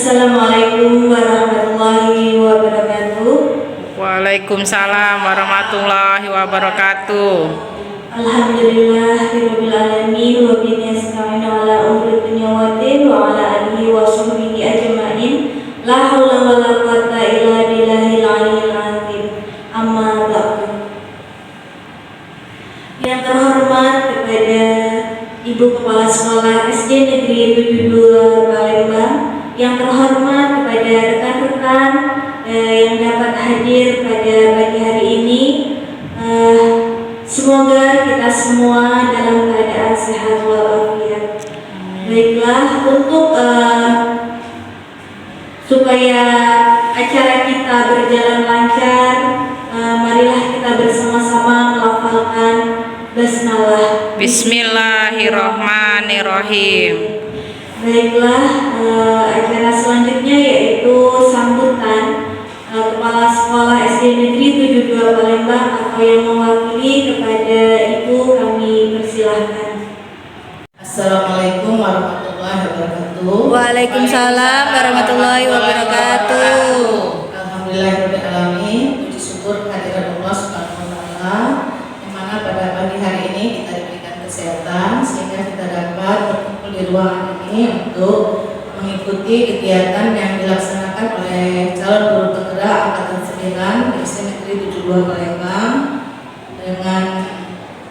Assalamualaikum warahmatullahi wabarakatuh. Waalaikumsalam warahmatullahi wabarakatuh. Alhamdulillahirabbil alamin wa bihi nasta'inu ala umuri dunya waddin wa ala alihi wa sahbihi ajma'in. La haula wala quwwata illa billahil aliyyil azim. Amma ba'du. Yang terhormat kepada Ibu Kepala Sekolah SD Negeri 72 Palembang, yang terhormat kepada rekan-rekan yang dapat hadir pada pagi hari ini, semoga kita semua dalam keadaan sehat walafiat. Baiklah, untuk supaya acara kita berjalan lancar, marilah kita bersama-sama melafalkan basmalah. Bismillahirrahmanirrahim. Baiklah, acara selanjutnya yaitu sambutan Kepala Sekolah SD Negeri 72 Palembang atau yang mewakili kepada Ibu, kami persilahkan. Assalamualaikum warahmatullahi wabarakatuh. Waalaikumsalam warahmatullahi wabarakatuh. Alhamdulillahirabbil alamin. Puji syukur kehadirat Allah Subhanahu wa taala yang mana pada pagi hari ini kita diberikan kesehatan sehingga kita dapat berkumpul di ruangan ini untuk mengikuti kegiatan yang dilaksanakan oleh calon guru penggerak angkatan 9 SD Negeri 72 Palembang dengan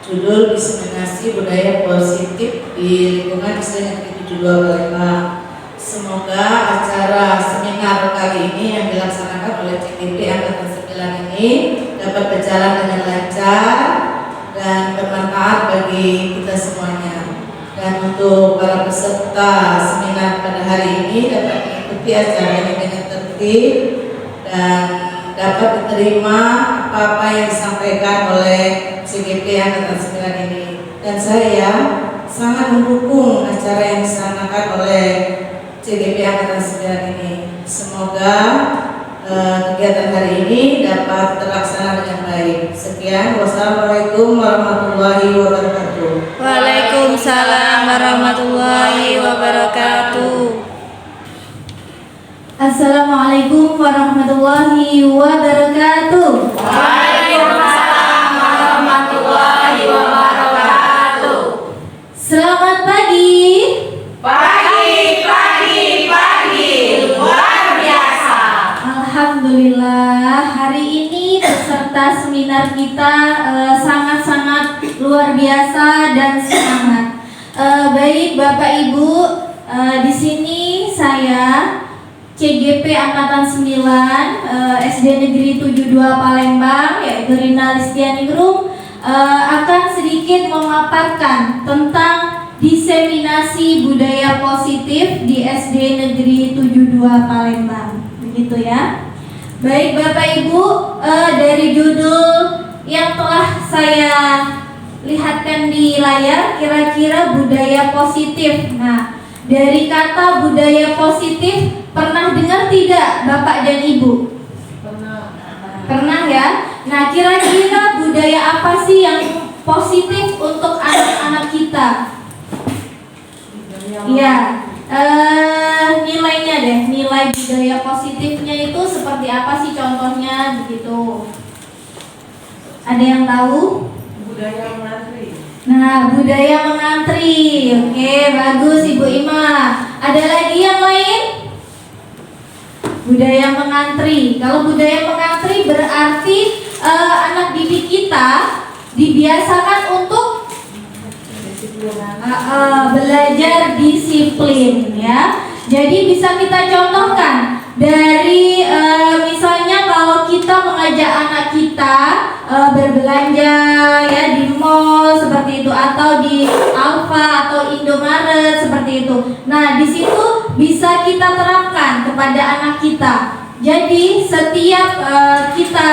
judul diseminasi budaya positif di lingkungan SD Negeri 72 Palembang. Semoga acara seminar kali ini yang dilaksanakan oleh CGP angkatan 9 ini dapat berjalan dengan lancar dan bermanfaat bagi kita semuanya. Dan untuk para peserta seminar pada hari ini dapat mengikuti acara ini dengan tertib dan dapat diterima apa-apa yang disampaikan oleh CGP angkatan 9 ini. Dan saya sangat mendukung acara yang dilaksanakan oleh CGP angkatan 9 ini. Semoga kegiatan hari ini dapat terlaksana dengan baik. Sekian, wassalamualaikum warahmatullahi wabarakatuh. Waalaikumsalam warahmatullahi wabarakatuh. Assalamualaikum warahmatullahi wabarakatuh. Waalaikumsalam warahmatullahi wabarakatuh. Selamat pagi. Pagi, luar biasa. Alhamdulillah, hari ini peserta seminar kita sangat-sangat luar biasa dan semangat. Baik Bapak Ibu, di sini saya CGP angkatan 9 SD Negeri 72 Palembang, yaitu Rina Listianingrum, akan sedikit memaparkan tentang diseminasi budaya positif di SD Negeri 72 Palembang. Begitu ya. Baik Bapak Ibu, dari judul yang telah saya lihatkan di layar, kira-kira budaya positif. Nah, dari kata budaya positif pernah dengar tidak Bapak dan Ibu? Pernah ya? Nah, kira-kira budaya apa sih yang positif untuk anak-anak kita? Iya, nilainya deh, nilai budaya positifnya itu seperti apa sih contohnya begitu? Ada yang tahu? Budaya mengantri. Nah, budaya mengantri. Oke, bagus Ibu Ima. Ada lagi yang lain? Budaya mengantri. Kalau budaya mengantri berarti anak didik kita dibiasakan untuk belajar disiplin ya. Jadi bisa kita contohkan dari misalnya kalau kita mengajak anak kita berbelanja ya di mall seperti itu atau di Alfa atau Indomaret seperti itu. Nah, di situ bisa kita terapkan kepada anak kita. Jadi setiap kita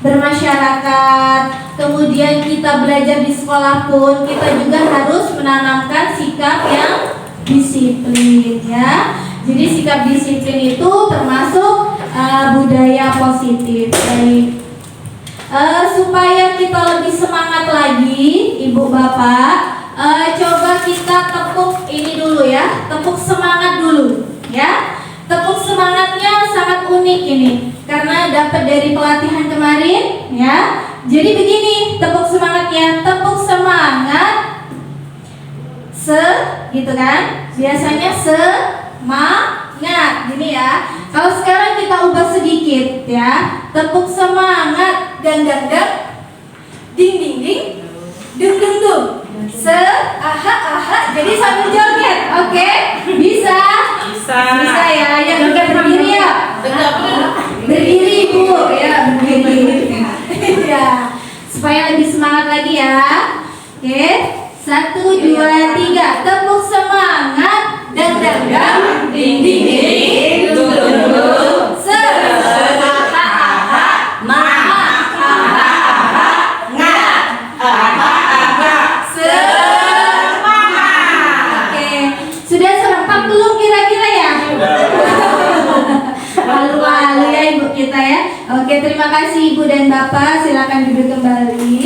bermasyarakat, kemudian kita belajar di sekolah pun kita juga harus menanamkan sikap yang disiplin ya. Jadi sikap disiplin itu termasuk budaya positif. Baik. Supaya kita lebih semangat lagi, Ibu Bapak, coba kita tepuk ini dulu ya, tepuk semangat dulu. unik ini karena dapat dari pelatihan kemarin ya. Jadi begini, tepuk semangatnya, tepuk semangat gitu kan? Biasanya semangat gini ya. Kalau sekarang kita ubah sedikit ya. Tepuk semangat ding ding ding dung dung dung. Aha. Jadi sambil joget. Oke? Bisa? Bisa ya. Yang joget berdiri ya. Berdiri Bu ya, berdiri. Ya. Supaya lebih semangat lagi ya. Oke? 1, 2, 3. Tepuk semangat dang ding ding ding dung dung dung. Oke, sudah serempak belum kira-kira ya? Malu-malu ya ibu kita ya. Oke, terima kasih ibu dan bapak. Silakan duduk kembali.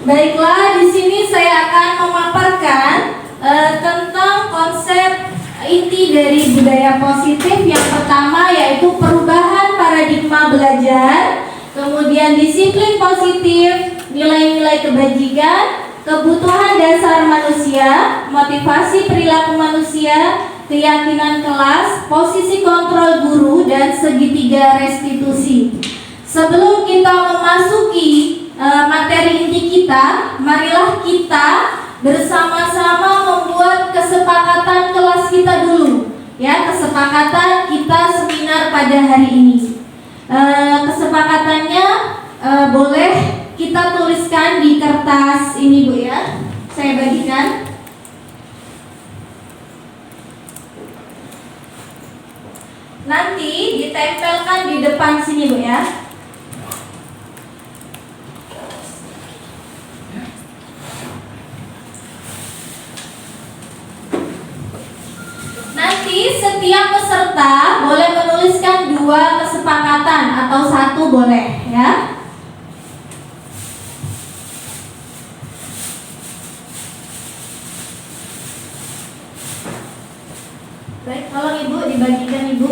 Baiklah, di sini saya akan memaparkan tentang konsep inti dari budaya positif. Yang pertama yaitu perubahan paradigma belajar, kemudian disiplin positif, nilai-nilai kebajikan, kebutuhan dasar manusia, motivasi perilaku manusia, keyakinan kelas, posisi kontrol guru, dan segitiga restitusi. Sebelum kita memasuki materi inti kita, marilah kita bersama-sama membuat kesepakatan kelas kita dulu. Ya, kesepakatan kita seminar pada hari ini. Kesepakatannya boleh kita tuliskan di kertas ini Bu ya. Saya bagikan. Nanti ditempelkan di depan sini Bu ya. Nanti setiap peserta boleh menuliskan 2 kesepakatan atau 1 boleh ya. Baik, tolong Ibu dibagikan Ibu.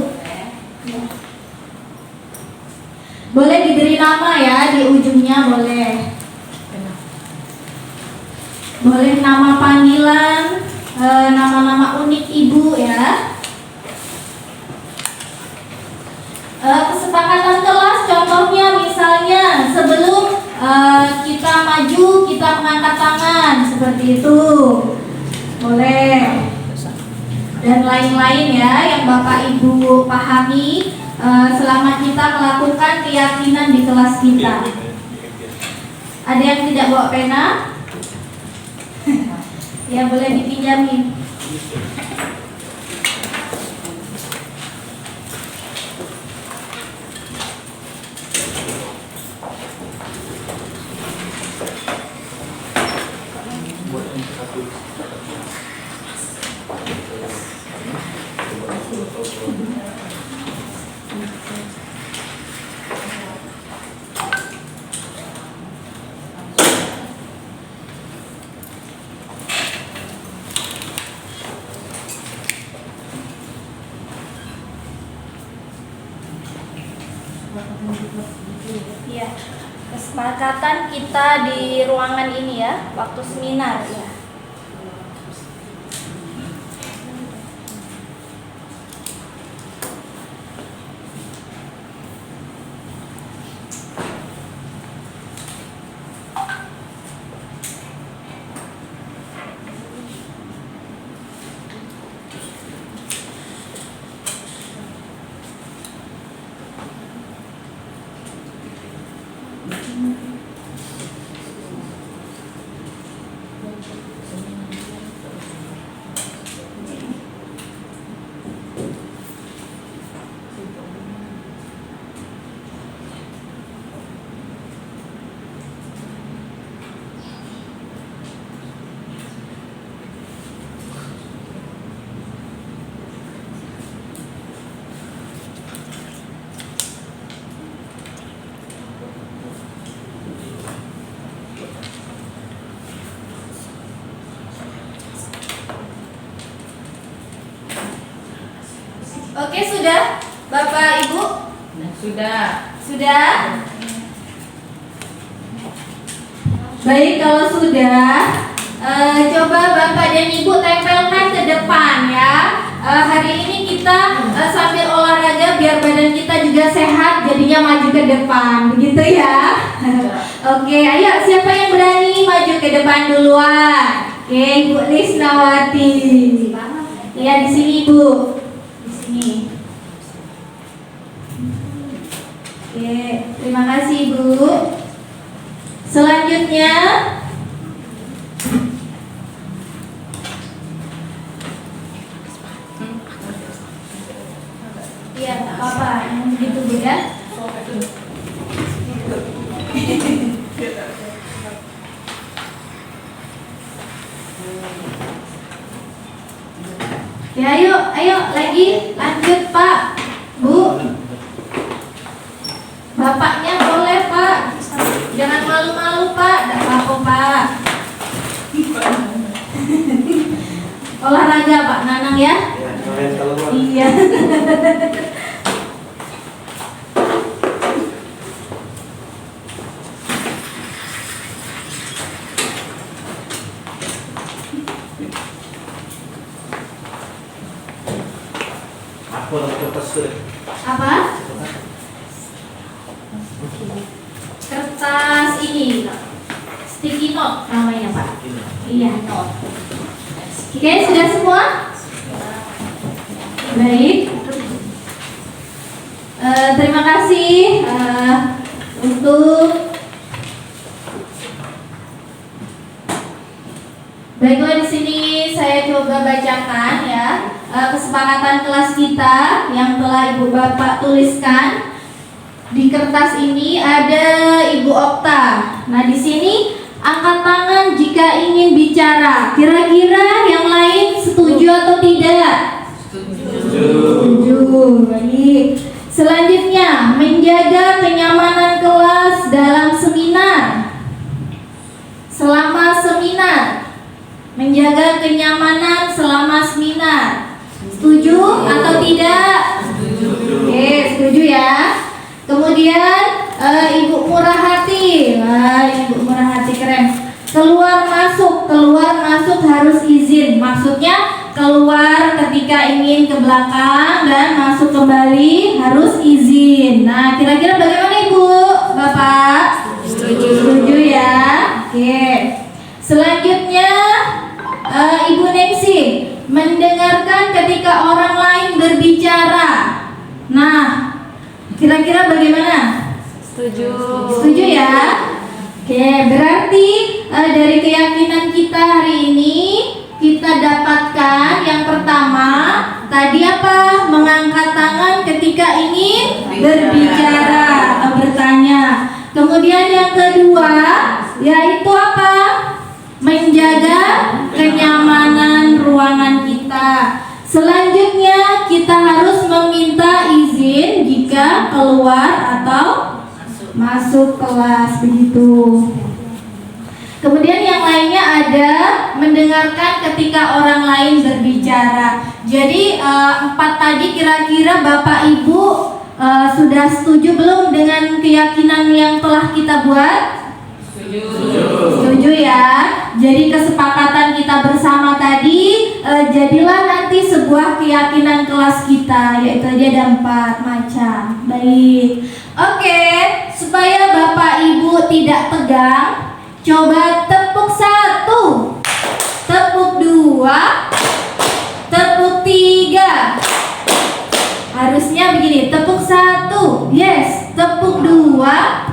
Boleh diberi nama ya di ujungnya boleh. Boleh nama panggilan, nama-nama unik Ibu ya. Kesepakatan kelas contohnya misalnya sebelum kita maju kita mengangkat tangan seperti itu. Boleh. Dan lain-lain ya yang Bapak Ibu pahami selama kita melakukan keyakinan di kelas kita. Ada yang tidak bawa pena? Ya boleh dipinjamin. Ya, kesepakatan kita di ruangan ini ya, waktu seminar ya. Oke, sudah Bapak Ibu? Sudah. Sudah? Baik, kalau sudah, coba Bapak dan Ibu tempelkan ke depan ya. Hari ini kita sambil olahraga biar badan kita juga sehat, jadinya maju ke depan, begitu ya. Oke, ayo siapa yang berani maju ke depan duluan? Oke, Ibu Lisnawati. Ya, di sini Ibu. Di sini. Oke, terima kasih Ibu. Selanjutnya iya, tak apa-apa, yang begitu Bu ya. Ya, ayo lagi lanjut Pak, Bu. Bapaknya boleh Pak, jangan malu-malu Pak, tidak apa-apa Pak. Olahraga Pak Nanang ya. Iya. Apa? Kertas ini, sticky note namanya Pak. Iya, note. Oke, sudah semua? Baik. Terima kasih untuk baiklah, di sini saya coba bacakan ya kesepakatan kelas kita yang telah Ibu Bapak tuliskan. Di kertas ini ada Ibu Okta. Nah, di sini angkat tangan jika ingin bicara. Kira-kira yang lain setuju atau tidak? Setuju. Baik. Selanjutnya, menjaga kenyamanan kelas dalam seminar. Selama seminar. Menjaga kenyamanan selama seminar. Setuju atau tidak? Oke, setuju ya. Kemudian Ibu Murah Hati. Wah, Ibu Murah Hati keren. Keluar masuk harus izin. Maksudnya keluar ketika ingin ke belakang dan masuk kembali harus izin. Nah, kira-kira bagaimana Ibu, Bapak? Setuju ya. Oke. Selanjutnya Ibu Nengsi, mendengarkan ketika orang lain berbicara. Nah, kira-kira bagaimana? Setuju ya. Oke, berarti dari keyakinan kita hari ini kita dapatkan yang pertama tadi apa? Mengangkat tangan ketika ingin berbicara atau bertanya. Kemudian yang kedua yaitu apa? Menjaga kenyamanan ruangan kita. Selanjutnya kita harus meminta izin jika keluar atau masuk kelas, begitu. Kemudian yang lainnya ada mendengarkan ketika orang lain berbicara. Jadi 4 tadi kira-kira Bapak Ibu sudah setuju belum dengan keyakinan yang telah kita buat? Setuju ya. Jadi kesepakatan kita bersama tadi jadilah nanti sebuah keyakinan kelas kita, yaitu tadi ada 4 macam. Baik. Oke, supaya Bapak Ibu tidak tegang, coba tepuk 1, tepuk 2, tepuk 3. Harusnya begini, tepuk 1, yes, tepuk 2.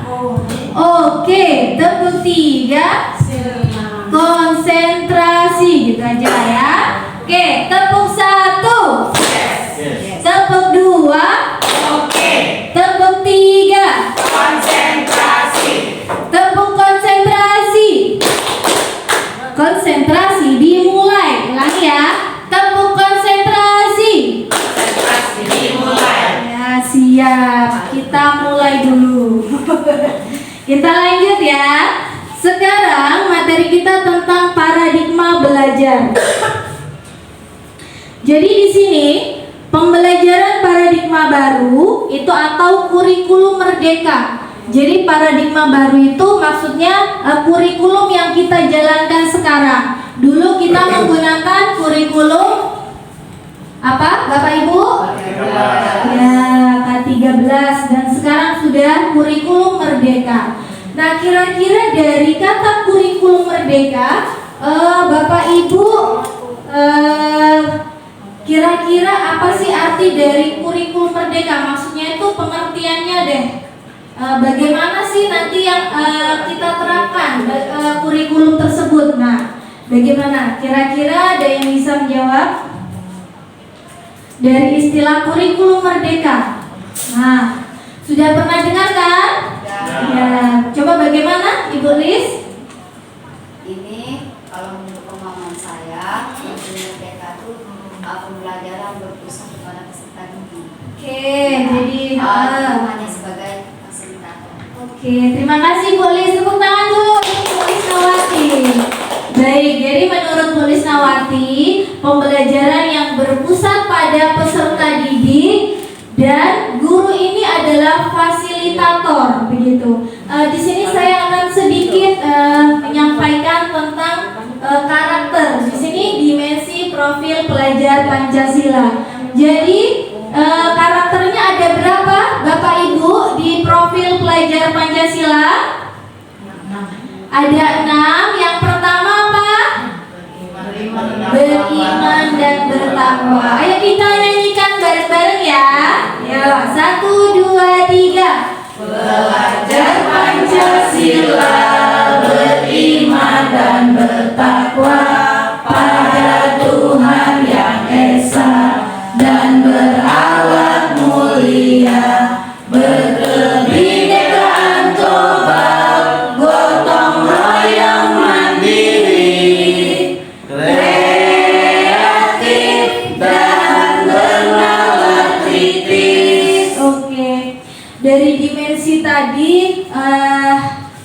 Oke, tepuk 3, konsentrasi, gitu aja ya. Oke, tepuk 1, tepuk 2, tepuk 3, tepuk konsentrasi. Konsentrasi dimulai, ulangi ya. Tepuk konsentrasi. Ya, siap. Kita mulai dulu. Kita lanjut ya. Sekarang materi kita tentang paradigma belajar. Jadi di sini pembelajaran paradigma baru itu atau kurikulum merdeka. Jadi paradigma baru itu maksudnya kurikulum yang kita jalankan sekarang. Dulu kita menggunakan kurikulum apa, Bapak Ibu? Ya, K13, dan sekarang sudah kurikulum merdeka. Nah, kira-kira dari kata kurikulum merdeka, Bapak Ibu, kira-kira apa sih arti dari kurikulum merdeka? Maksudnya itu pengertiannya deh. Bagaimana sih nanti yang kita terapkan kurikulum tersebut? Nah, bagaimana? Kira-kira ada yang bisa menjawab? Dari istilah kurikulum merdeka. Nah, sudah pernah dengar kan? Ya. Coba bagaimana, Ibu Lis? Ini kalau menurut pemahaman saya, kurikulum merdeka itu pembelajaran berpusat kepada peserta didik. Oke, jadi hanya sebagai fasilitator. Oke, terima kasih Bu Lis. Tepuk tangan dulu untuk Bu Lisnawati. Baik, jadi menurut Bu Lisnawati, pembelajaran yang berpusat pada peserta didik dan guru ini adalah fasilitator, begitu. Di sini saya akan sedikit menyampaikan tentang karakter. Di sini dimensi profil pelajar Pancasila. Jadi karakternya ada berapa, Bapak Ibu, di profil pelajar Pancasila? Ada 6. Yang pertama apa? Beriman dan bertakwa. Ayo kita nyanyikan bareng-bareng ya. Ya, 1, 2, 3. Belajar Pancasila, beriman dan bertakwa pada Tuhan Yang Esa dan berakhlak mulia, berkebinekaan tobat, gotong royong mandiri, kreatif dan bernalar kritis. Oke, dari dimensi tadi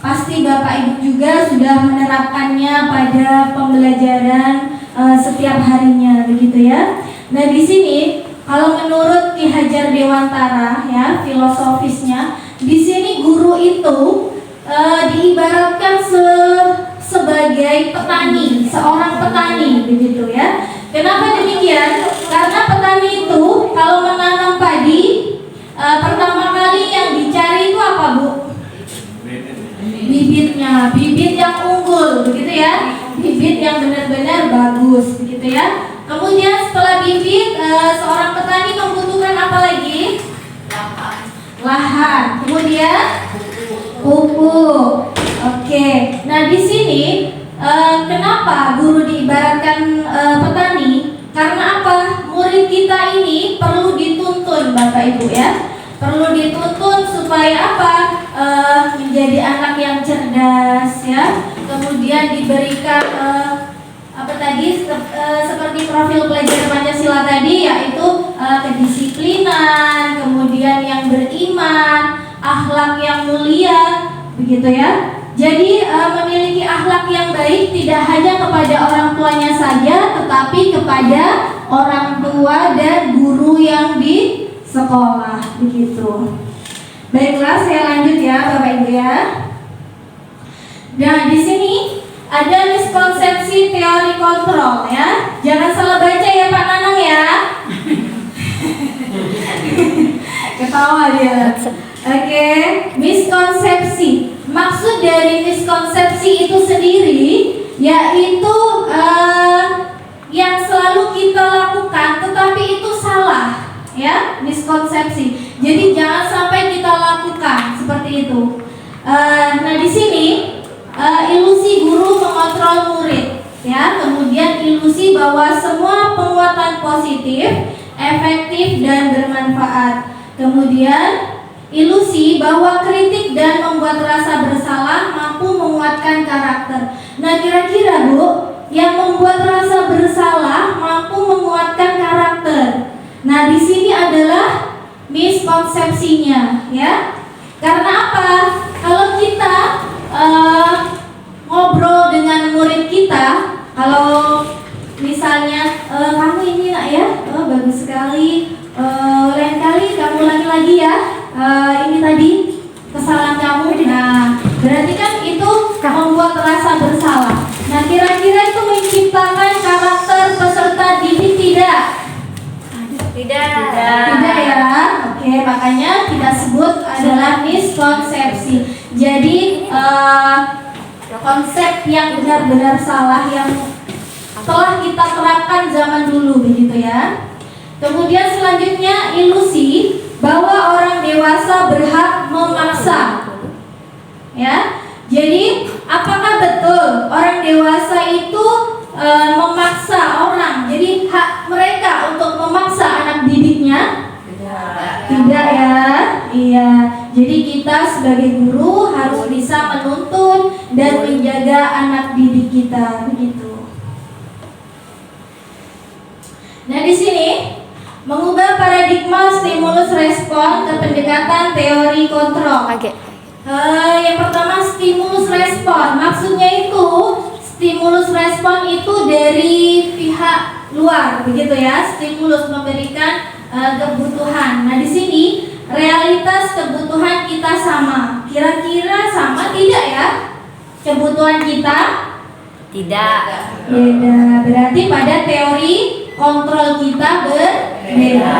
pasti Bapak Ibu juga sudah menerapkannya pada pembelajaran setiap harinya, begitu ya. Nah, di sini kalau menurut Ki Hajar Dewantara ya, filosofisnya, di sini guru itu diibaratkan sebagai petani, seorang petani, begitu ya. Kenapa demikian? Karena petani itu kalau menanam padi, pertama kali yang dicari itu apa, Bu? Bibitnya, bibit yang unggul, begitu ya. Bibit yang benar-benar bagus, begitu ya. Kemudian setelah bibit, seorang petani membutuhkan apa lagi? Lahan. Kemudian pupuk. Oke. Nah, di sini kenapa guru diibaratkan petani? Karena apa? Murid kita ini perlu dituntun, Bapak Ibu ya. Perlu dituntun supaya apa? Menjadi anak yang cerdas ya. Kemudian diberikan seperti profil pelajar Pancasila tadi, yaitu kedisiplinan, kemudian yang beriman, akhlak yang mulia, begitu ya. Jadi memiliki akhlak yang baik tidak hanya kepada orang tuanya saja, tetapi kepada orang tua dan guru yang di sekolah, begitu. Baiklah, saya lanjut ya, Bapak Ibu ya. Nah, di sini ada miskonsepsi teori kontrol ya. Jangan salah baca ya Pak Nanang ya. Ketawa dia. Oke, miskonsepsi. Maksud dari miskonsepsi itu sendiri yaitu yang selalu kita lakukan tetapi itu salah ya, miskonsepsi. Jadi jangan sampai kita lakukan seperti itu. Nah, di sini ilusi guru mengontrol murid ya, kemudian ilusi bahwa semua penguatan positif, efektif dan bermanfaat. Kemudian ilusi bahwa kritik dan membuat rasa bersalah mampu menguatkan karakter. Nah, kira-kira Bu, yang membuat rasa bersalah mampu menguatkan karakter. Nah, di sini adalah miskonsepsinya ya. Karena apa? Kalau kita ngobrol dengan murid kita, kalau misalnya kamu ini nak ya, bagus sekali, lain kali kamu ulangi lagi ya. Ini tadi kesalahan kamu. Nah, berarti kan itu membuat rasa bersalah. Nah, kira-kira itu menciptakan karakter peserta didik tidak? Tidak ya. Oke, makanya kita sebut adalah miskonsepsi. Jadi konsep yang benar-benar salah yang telah kita terapkan zaman dulu begitu ya. Kemudian selanjutnya ilusi bahwa orang dewasa berhak memaksa. Ya. Jadi apakah betul orang dewasa itu memaksa orang? Jadi hak mereka untuk memaksa anak didiknya? Tidak ya. Iya. Jadi kita sebagai guru harus bisa menuntun dan menjaga anak didik kita begitu. Nah, di sini mengubah paradigma stimulus respon ke pendekatan teori kontrol. Yang pertama stimulus respon, maksudnya itu stimulus respon itu dari pihak luar, begitu ya. Stimulus memberikan kebutuhan. Nah, di sini realitas kebutuhan kita sama. Kira-kira sama tidak ya? Kebutuhan kita? Tidak. Beda. Berarti pada teori kontrol kita berbeda.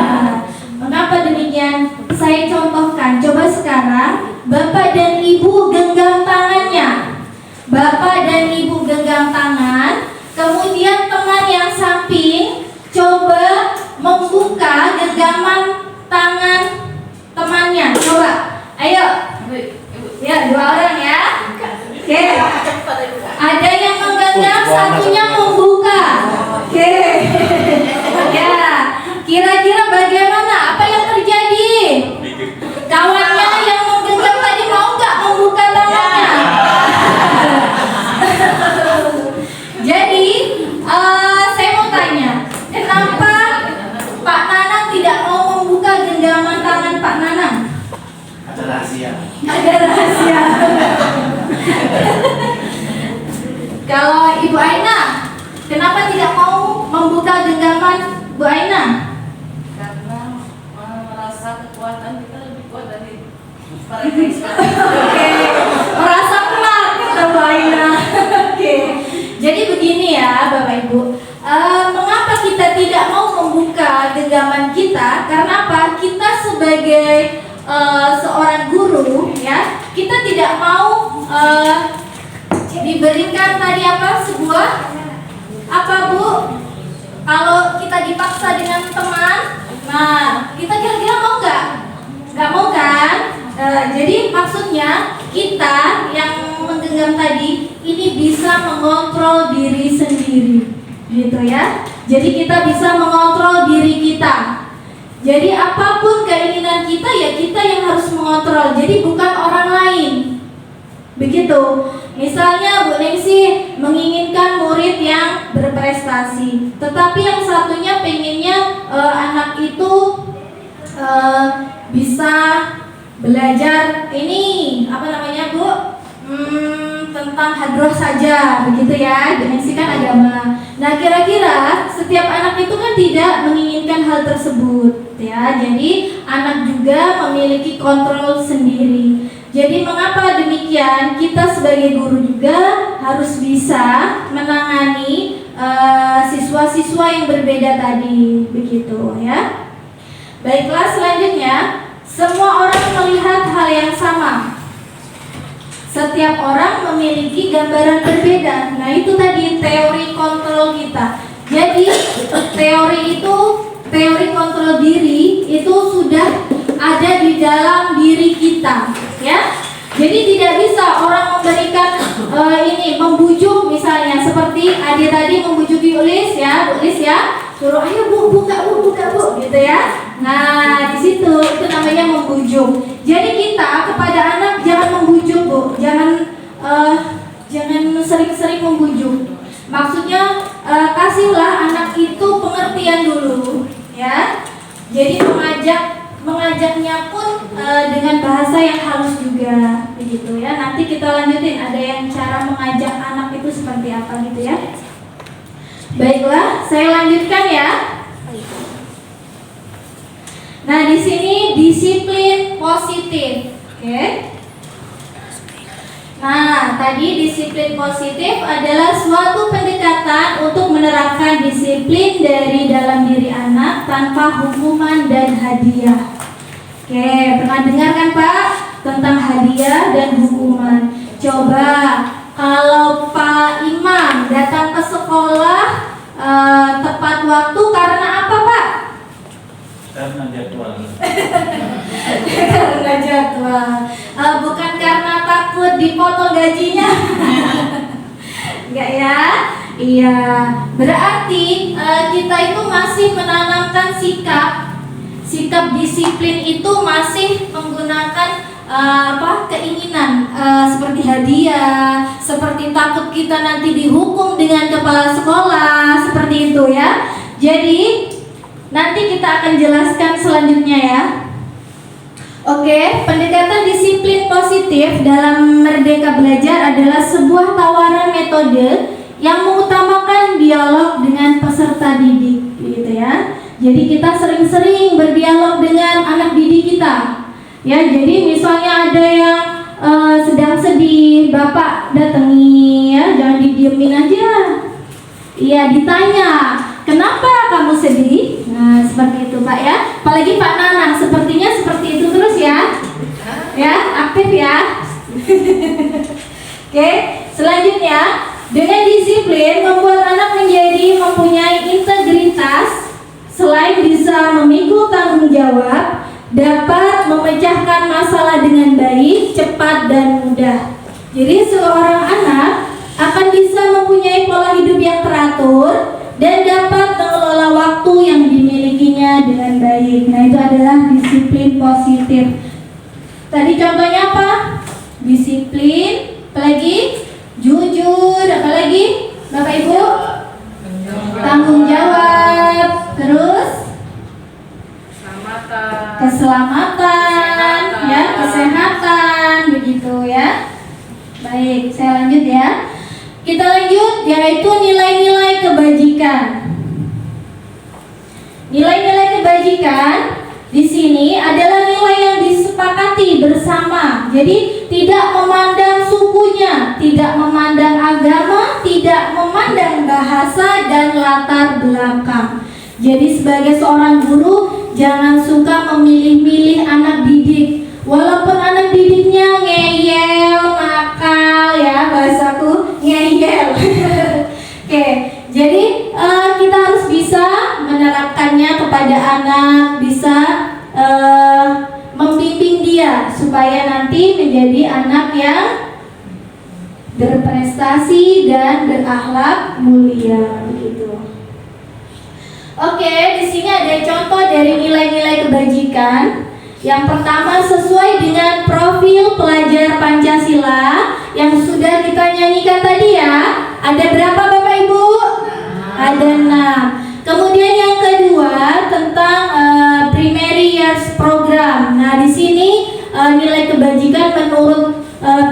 Mengapa demikian? Saya contohkan. Coba sekarang Bapak dan Ibu genggam tangannya. Bapak dan Ibu genggam tangan. Kemudian teman yang samping coba membuka genggaman tangan temannya. Coba. Ayo. Ya, 2 orang ya. Oke. Ada yang menggenggam, satunya membuka. Oke. Ya. Kira-kira bagaimana? Apa yang terjadi? Kawannya yang menggenggam tadi mau nggak membuka tangannya? Jadi, saya mau tanya, kenapa Pak Nanang tidak mau membuka genggaman tangan Pak Nanang? Ada rahasia. Ada rahasia. Kalau Ibu Aina, kenapa tidak mau membuka genggaman Bu Aina? Karena merasa kekuatan kita lebih kuat dari mereka. Oke, merasa kuat kata Bu Aina. Oke, jadi begini ya Bapak Ibu. Mengapa kita tidak mau membuka genggaman kita? Karena apa? Kita sebagai seorang guru ya, kita tidak mau diberikan tadi apa? Sebuah apa Bu? Kalau kita dipaksa dengan teman, nah kita kira-kira mau nggak? Nggak mau kan? Jadi maksudnya kita yang menggenggam tadi ini bisa mengontrol diri sendiri, gitu ya. Jadi kita bisa mengontrol diri kita. Jadi apapun keinginan kita ya kita yang harus mengontrol. Jadi bukan orang lain, begitu. Misalnya Bu Ningsi menginginkan murid yang berprestasi, tetapi yang satunya pengennya anak itu bisa belajar ini apa namanya Bu? Tentang hadroh saja, begitu ya. Bu Ningsi kan agama. Nah kira-kira setiap anak itu kan tidak menginginkan hal tersebut, ya. Jadi anak juga memiliki kontrol sendiri. Jadi mengapa demikian? Kita sebagai guru juga harus bisa menangani siswa-siswa yang berbeda tadi, begitu ya. Baiklah, selanjutnya semua orang melihat hal yang sama. Setiap orang memiliki gambaran berbeda. Nah itu tadi teori kontrol kita. Jadi teori kontrol diri itu sudah ada di dalam diri kita, ya. Jadi tidak bisa orang memberikan membujuk misalnya seperti adik tadi membujuk Ulis ya, Ulis ya, suruh ayo Bu buka Bu, gitu ya. Nah di situ itu namanya membujuk. Jadi kita kepada anak jangan membujuk Bu, jangan sering-sering membujuk. Maksudnya kasihlah anak itu pengertian dulu, ya. Jadi mengajaknya pun dengan bahasa yang halus juga, begitu ya. Nanti kita lanjutin ada yang cara mengajak anak itu seperti apa gitu ya. Baiklah, saya lanjutkan ya. Nah, di sini disiplin positif. Oke. Nah, tadi disiplin positif adalah suatu pendekatan untuk menerapkan disiplin dari dalam diri anak tanpa hukuman dan hadiah. Oke, pernah dengar kan Pak tentang hadiah dan hukuman? Coba kalau Pak Imam datang ke sekolah tepat waktu karena apa Pak? Karena jadwal. Karena jadwal, bukan karena takut dipotong gajinya. Enggak ya? Iya, berarti kita itu masih menanamkan sikap disiplin itu masih menggunakan keinginan seperti hadiah, seperti takut kita nanti dihukum dengan kepala sekolah, seperti itu ya. Jadi nanti kita akan jelaskan selanjutnya ya. Oke, pendekatan disiplin positif dalam Merdeka Belajar adalah sebuah tawaran metode yang mengutamakan dialog dengan peserta didik, gitu ya. Jadi kita sering-sering berdialog dengan anak didik kita. Ya, jadi misalnya ada yang sedang sedih, Bapak datangi ya, jangan didiemin aja. Iya, ditanya, kenapa kamu sedih? Nah, seperti itu Pak ya. Apalagi Pak Nanang, sepertinya seperti itu terus ya. Ya, aktif ya. Oke, selanjutnya dengan disiplin membuat anak menjadi mempunyai integritas, selain bisa memikul tanggung jawab, dapat memecahkan masalah dengan baik, cepat dan mudah. Jadi seorang anak akan bisa mempunyai pola hidup yang teratur dan dapat mengelola waktu yang dimilikinya dengan baik. Nah, itu adalah disiplin positif. Tadi contohnya apa? Disiplin, apalagi jujur, apalagi Bapak Ibu? Tanggung jawab, terus keselamatan, ya, kesehatan, begitu ya. Baik, saya lanjut ya. Kita lanjut, yaitu nilai-nilai kebajikan. Nilai-nilai kebajikan di sini adalah nilai yang disepakati bersama. Jadi tidak memandang sukunya, tidak memandang agama, tidak memandang bahasa dan latar belakang. Jadi sebagai seorang guru, jangan suka memilih-milih anak didik. Walaupun anak didiknya ngeyel, nakal ya, bahasaku ngeyel. Oke, jadi kita harus bisa menerapkannya kepada anak, bisa membimbing dia supaya nanti menjadi anak yang berprestasi dan berakhlak mulia, begitu. Oke, di sini ada contoh dari nilai-nilai kebajikan. Yang pertama, sesuai dengan profil pelajar Pancasila yang sudah kita nyanyikan tadi ya. Ada berapa Bapak Ibu? Ada 6. Kemudian yang kedua tentang primary years program. Nah, di sini nilai kebajikan menurut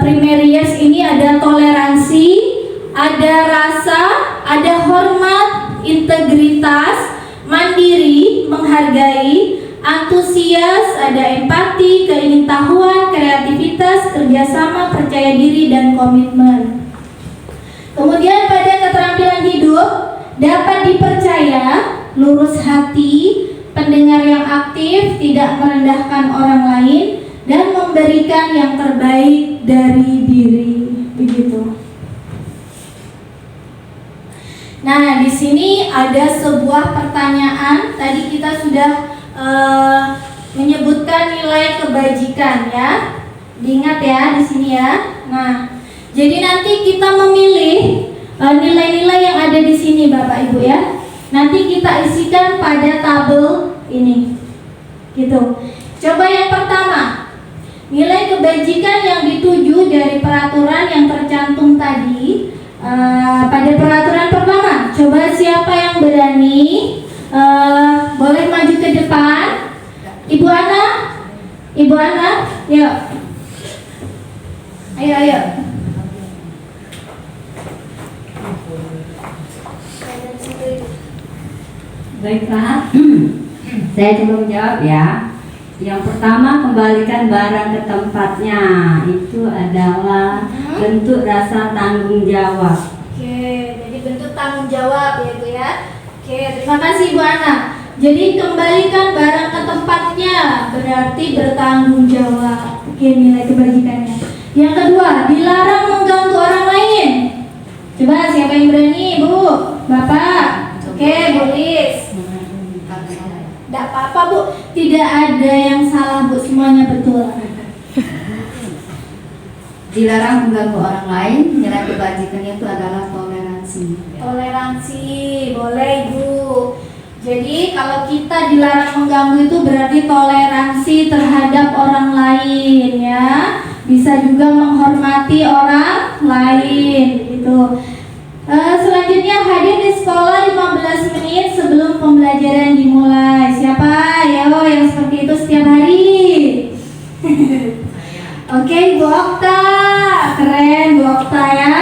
primary years ini ada toleransi, ada rasa, ada hormat, integritas, mandiri, menghargai, antusias, ada empati, keingintahuan, kreativitas, kerjasama, percaya diri, dan komitmen. Kemudian pada keterampilan hidup dapat dipercaya, lurus hati, pendengar yang aktif, tidak merendahkan orang lain, dan memberikan yang terbaik dari diri. Begitu. Nah, di sini ada sebuah pertanyaan. Tadi kita sudah menyebutkan nilai kebajikan ya. Diingat ya di sini ya. Nah, jadi nanti kita memilih nilai-nilai yang ada di sini Bapak Ibu ya. Nanti kita isikan pada tabel ini. Gitu. Coba yang pertama, nilai kebajikan yang dituju dari peraturan yang tercantum tadi. Pada peraturan pertama, coba siapa yang berani boleh maju ke depan. Ibu Ana, yuk. Ayo. Baiklah, Saya coba menjawab ya. Yang pertama, kembalikan barang ke tempatnya. Itu adalah bentuk rasa tanggung jawab. Oke, jadi bentuk tanggung jawab ya Bu ya. Oke, terima kasih Bu Ana. Jadi kembalikan barang ke tempatnya berarti bertanggung jawab. Oke, nilai kebajikannya. Yang kedua, dilarang mengganggu orang lain. Coba siapa yang berani, Bu? Bapak. Oke, Bu Lis. Tidak apa-apa Bu, tidak ada yang salah Bu, semuanya betul. Dilarang mengganggu orang lain, nilai kebajikannya itu adalah toleransi. Toleransi, boleh Bu. Jadi kalau kita dilarang mengganggu itu berarti toleransi terhadap orang lain ya. Bisa juga menghormati orang lain gitu. Selanjutnya hadir di sekolah 15 menit sebelum pembelajaran dimulai. Siapa ya yang seperti itu setiap hari? Oke, Bu Okta. Keren Bu Okta ya.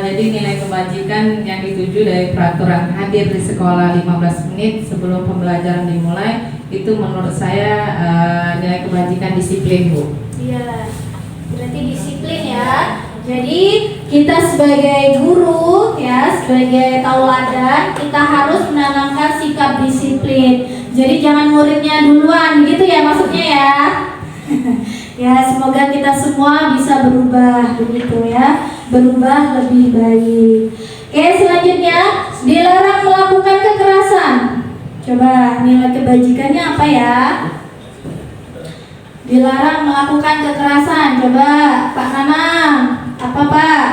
Jadi nilai kebajikan yang dituju dari peraturan hadir di sekolah 15 menit sebelum pembelajaran dimulai itu menurut saya nilai kebajikan disiplin Bu. Iya, berarti disiplin ya. Jadi kita sebagai guru ya, sebagai tauladan, kita harus menanamkan sikap disiplin. Jadi jangan muridnya duluan, gitu ya maksudnya ya. Ya, semoga kita semua bisa berubah begitu ya, berubah lebih baik. Oke, selanjutnya dilarang melakukan kekerasan. Coba nilai kebajikannya apa ya? Dilarang melakukan kekerasan. Coba Pak Nanang, apa Pak?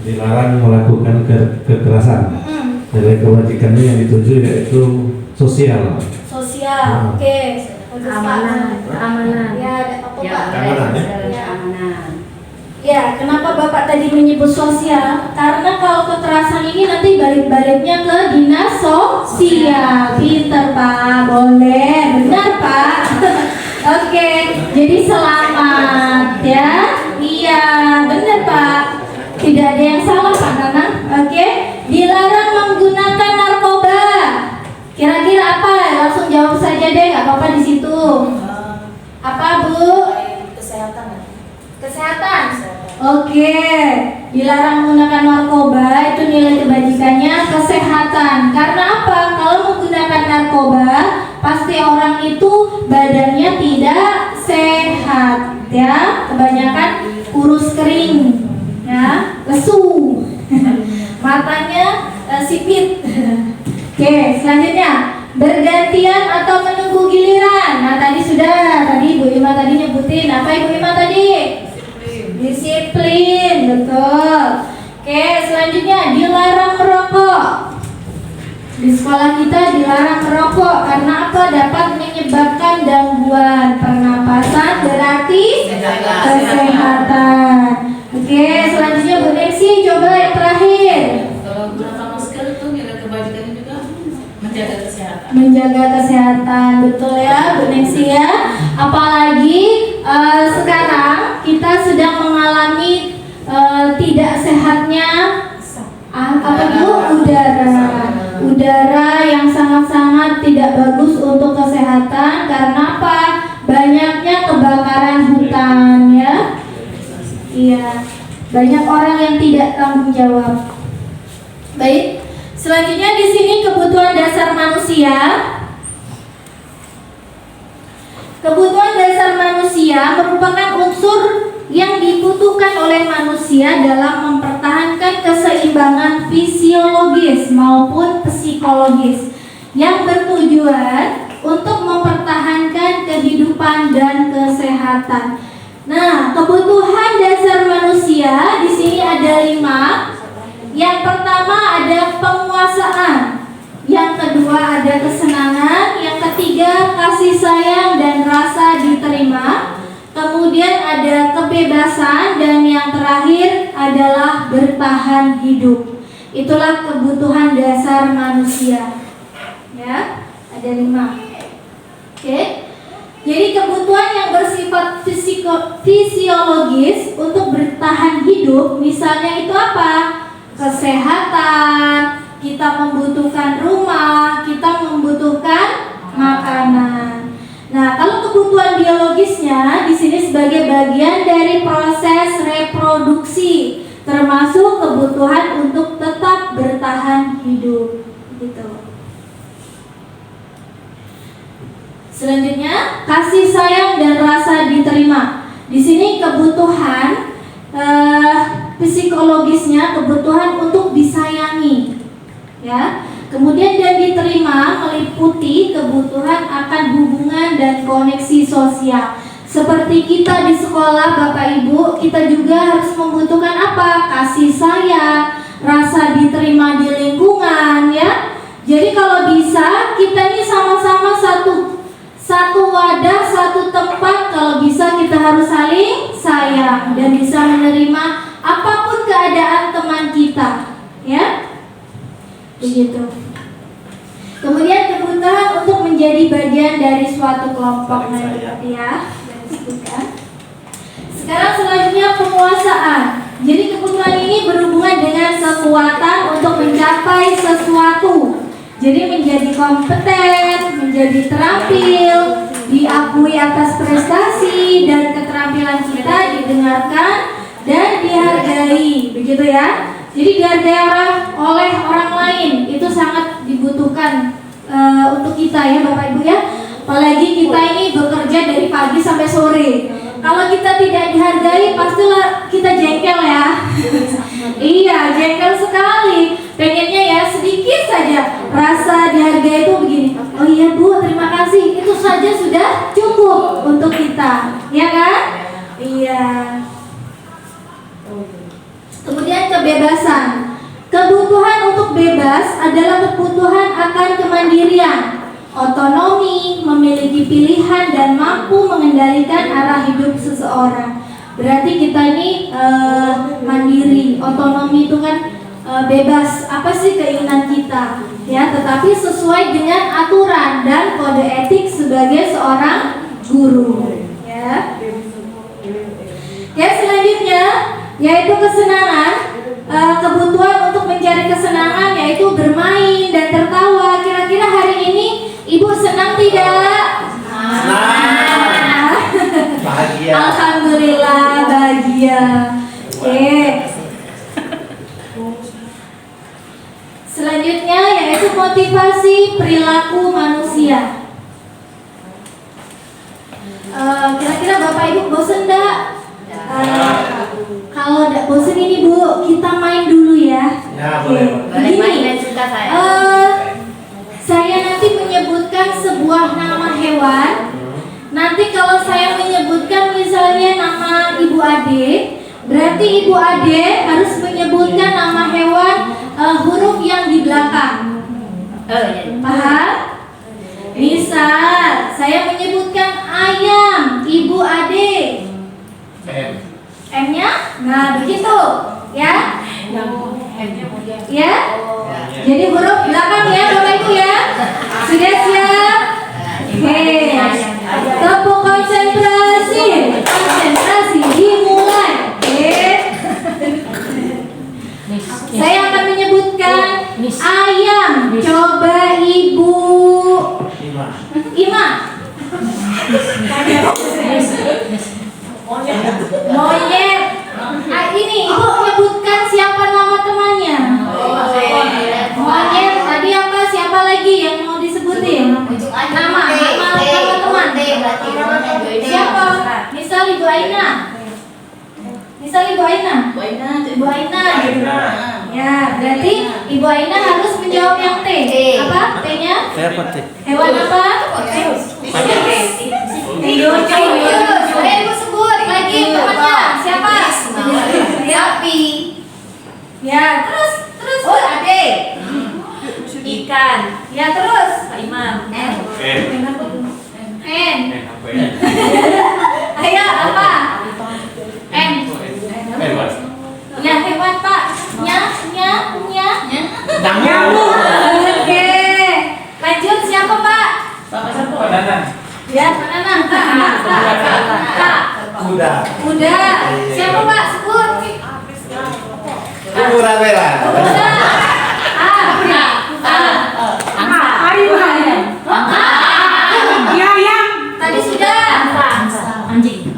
Dilarang melakukan kekerasan. Nilai kebajikannya yang dituju yaitu sosial. Sosial, oke. Bagus, Pak. Keamanan. Ya, ada apa Ya, Pak? Keamanan, ya? Keamanan. Ya, kenapa Bapak tadi menyebut sosial? Karena kalau kekerasan ini nanti balik-baliknya ke dinas sosial. Pinter Pak, boleh, benar Pak. Oke, jadi selamat ya. Iya, benar Pak. Tidak ada yang salah Pak Nanang. Oke, dilarang menggunakan narkoba. Kira-kira apa? Langsung jawab saja deh, nggak apa-apa di situ. Apa Bu? Kesehatan. Kesehatan. Oke, dilarang menggunakan narkoba itu nilai kebajikannya kesehatan. Karena apa? Kalau menggunakan narkoba, pasti orang itu badannya tidak sehat, ya. Kebanyakan kurus kering, ya, lesu, matanya sipit. Oke, selanjutnya bergantian atau menunggu giliran. Nah tadi Bu Ima tadi nyebutin apa Ibu Ima tadi? Disiplin, betul. Oke, selanjutnya dilarang merokok. Di sekolah kita dilarang merokok karena apa? Dapat menyebabkan gangguan pernapasan, berarti kesehatan. Oke, selanjutnya Bu Nexi, coba yang terakhir. Kalau gunakan masker itu nilai kebajikannya juga menjaga kesehatan. Menjaga kesehatan, betul ya Bu Nexi ya. Apalagi sekarang kita sedang mengalami tidak sehatnya udara yang sangat-sangat tidak bagus untuk kesehatan. Karena apa? Banyaknya kebakaran hutan ya. Iya, banyak orang yang tidak tanggung jawab. Baik, selanjutnya di sini kebutuhan dasar manusia. Kebutuhan dasar manusia merupakan unsur yang dibutuhkan oleh manusia dalam mempertahankan keseimbangan fisiologis maupun psikologis yang bertujuan untuk mempertahankan kehidupan dan kesehatan. Nah, kebutuhan dasar manusia di sini ada 5. Yang pertama ada penguasaan. Yang kedua ada kesenangan. Yang ketiga kasih sayang dan rasa diterima. Kemudian ada kebebasan dan yang terakhir adalah bertahan hidup. Itulah kebutuhan dasar manusia. Ya, ada 5. Oke. Jadi kebutuhan yang bersifat fisik fisiologis untuk bertahan hidup, misalnya itu apa? Kesehatan, kita membutuhkan rumah, kita membutuhkan makanan. Nah, kalau kebutuhan biologisnya di sini sebagai bagian dari proses reproduksi, termasuk kebutuhan untuk tetap bertahan hidup, gitu. Selanjutnya, kasih sayang dan rasa diterima. Di sini kebutuhan psikologisnya, kebutuhan untuk disayangi, ya. Kemudian dan diterima meliputi kebutuhan akan hubungan dan koneksi sosial. Seperti kita di sekolah, Bapak Ibu, kita juga harus membutuhkan apa? Kasih sayang, rasa diterima di lingkungan, ya. Jadi kalau bisa kita ini sama-sama satu wadah, satu tempat, kalau bisa kita harus saling sayang dan bisa menerima apapun keadaan teman kita, ya. Begitu. Kemudian kebutuhan untuk menjadi bagian dari suatu kelompok, ya. Sekarang selanjutnya penguasaan. Jadi kebutuhan ini berhubungan dengan kekuatan untuk mencapai sesuatu. Jadi menjadi kompeten, menjadi terampil, diakui atas prestasi dan keterampilan kita didengarkan dan dihargai, begitu ya. Jadi dihargai oleh orang lain itu sangat dibutuhkan untuk kita ya Bapak Ibu ya. Apalagi kita ini bekerja dari pagi sampai sore. Kalau kita tidak dihargai, pastilah kita jengkel ya. Iya, jengkel sekali. Pengennya ya sedikit saja rasa dihargai itu begini. Oh iya Bu, terima kasih. Itu saja sudah cukup untuk kita, ya kan? Iya. Kemudian kebebasan. Kebutuhan untuk bebas adalah kebutuhan akan kemandirian, otonomi, memiliki pilihan dan mampu mengendalikan arah hidup seseorang. Berarti kita ini mandiri, otonomi itu kan bebas apa sih keinginan kita, ya, tetapi sesuai dengan aturan dan kode etik sebagai seorang guru, ya. Ya, selanjutnya yaitu kesenangan. Kebutuhan untuk mencari kesenangan yaitu bermain dan tertawa. Kira-kira hari ini Ibu senang tidak? Senang. Bahagia. Alhamdulillah bahagia. Oke. Selanjutnya yaitu motivasi perilaku manusia. Kira-kira Bapak Ibu bosan enggak? Kalau tidak bosan ini Bu, kita main dulu ya. Ya, boleh. Begini, saya nanti menyebutkan sebuah nama hewan. Nanti kalau saya menyebutkan misalnya nama Ibu Ade, berarti Ibu Ade harus menyebutkan nama hewan huruf yang di belakang. Paham? Misal saya menyebutkan ayam, Ibu Ade. M-nya? Nah, begitu, ya. Ya. Jadi huruf belakang ya, Bapak Ibu ya. Sudah siap? Oke. Tepuk konsentrasi. Konsentrasi dimulai. Oke. Saya akan menyebutkan ayam. Coba Ibu Ima. Monyet. Ini Ibu menyebutkan siapa nama temannya? Monyet. Tadi apa? Siapa lagi yang mau disebutin? Nama teman. Siapa? Misal Ibu Aina. Ibu Aina gitu. Ya, berarti Ibu Aina harus menjawab yang T. Apa? T-nya? Hewan apa? Ibu sebut lagi temannya. Siapa? Sapi. Ya, terus. Oh, Ade. Ikan. Ya, terus. Imam. N. Ayo, apa? N. Ya, hewan Pak. Nya. Oke. Lanjut siapa Pak? Bananan. Ya, Pak Nanang. Kak. Udah. Udah. Siapa Pak? Sebut. Ibu Ramela. Udah. Tadi sudah. Anjing.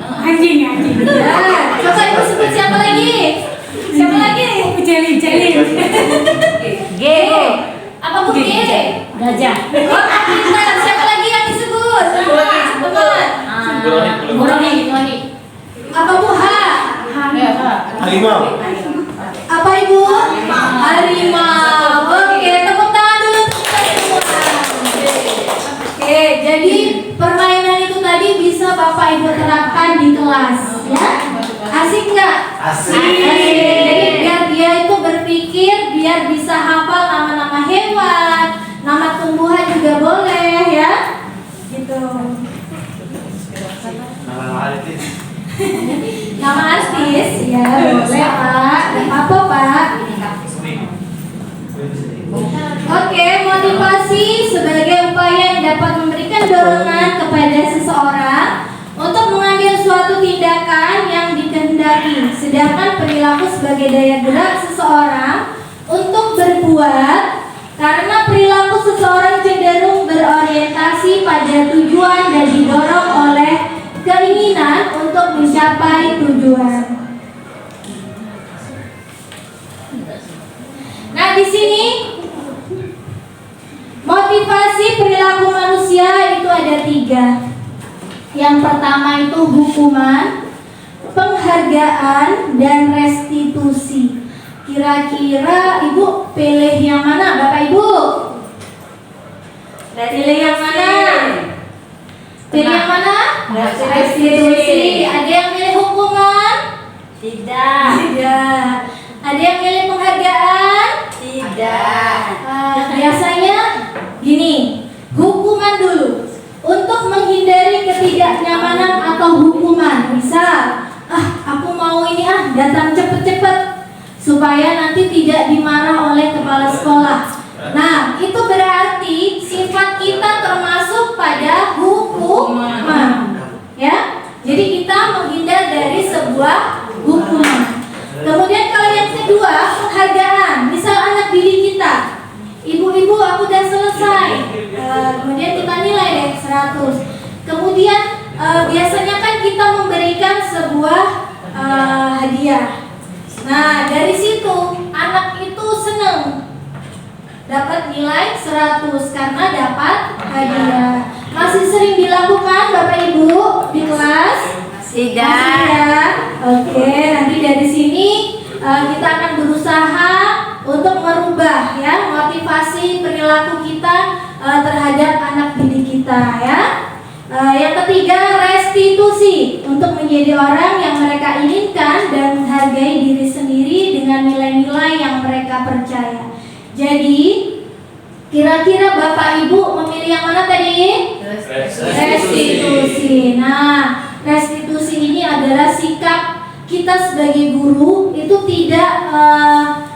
Udah. Coba Ibu sebut siapa lagi? Siapa lagi? G. Apa Bu G? Gajah. Oh, pintar. Siapa lagi yang disebut? Teman. Buroni. Apa Bu H? Harimau. Apa Ibu? Harimau. Oke, tepuk tangan dulu untuk kita semua. Oke, jadi permainan itu tadi bisa Bapak Ibu terapkan di kelas, ya? Asik nggak? Asik. Jadi biar dia itu berpikir, biar bisa hafal nama-nama hewan, nama tumbuhan juga boleh, ya? Gitu. Nama artis. Nama artis, ya boleh Pak. Gak apa Pak. Oke, motivasi sebagai upaya yang dapat memberikan dorongan kepada seseorang untuk mengambil suatu tindakan yang dikehendaki. Sedangkan perilaku sebagai daya gerak seseorang untuk berbuat karena perilaku seseorang cenderung berorientasi pada tujuan dan didorong oleh keinginan untuk mencapai tujuan. Nah, di sini motivasi perilaku manusia itu ada 3. Yang pertama itu hukuman, penghargaan, dan restitusi. Kira-kira Ibu pilih yang mana, Bapak Ibu? Pilih yang mana? Pilih yang mana? Restitusi. Ada yang pilih hukuman? Tidak. Tidak. Ada yang pilih penghargaan? Tidak. Biasanya gini, hukuman dulu untuk menghindari ketidaknyamanan atau hukuman. Misal, aku mau ini datang cepet-cepet supaya nanti tidak dimarah oleh kepala sekolah. Nah, itu berarti sifat kita termasuk pada hukuman, ya. Jadi kita menghindar dari sebuah hukuman. Kemudian kalau yang kedua, penghargaan. Misal anak didik kita, ibu-ibu aku udah selesai, kemudian kita nilai deh 100. Kemudian biasanya kan kita memberikan sebuah hadiah. Nah, dari situ anak itu seneng dapat nilai 100 karena dapat hadiah. Masih sering dilakukan Bapak Ibu di kelas? Tidak. Masih ya? Oke, nanti dari sini kita akan berusaha untuk merubah ya motivasi perilaku kita terhadap anak didik kita ya. Yang ketiga, restitusi untuk menjadi orang yang mereka inginkan dan menghargai diri sendiri dengan nilai-nilai yang mereka percaya. Jadi, kira-kira Bapak Ibu memilih yang mana tadi? Restitusi. Nah, restitusi ini adalah sikap kita sebagai guru itu tidak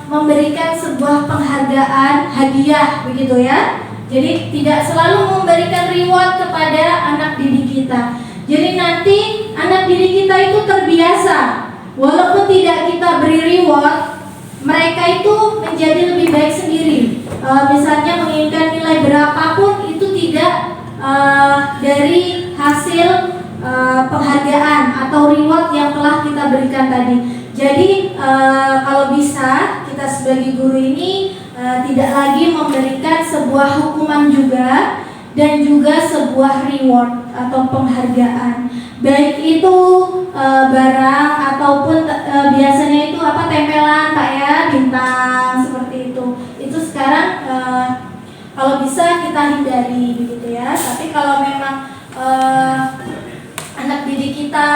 memberikan sebuah penghargaan, hadiah, begitu ya. Jadi tidak selalu memberikan reward kepada anak didik kita. Jadi nanti anak didik kita itu terbiasa, walaupun tidak kita beri reward, mereka itu menjadi lebih baik sendiri. Misalnya menginginkan nilai berapapun itu tidak dari hasil penghargaan atau reward yang telah kita berikan tadi. Jadi kalau bisa kita sebagai guru ini tidak lagi memberikan sebuah hukuman juga dan juga sebuah reward atau penghargaan. Baik itu barang ataupun biasanya itu tempelan Pak ya, bintang seperti itu. Itu sekarang kalau bisa kita hindari begitu ya. Tapi kalau memang anak didik kita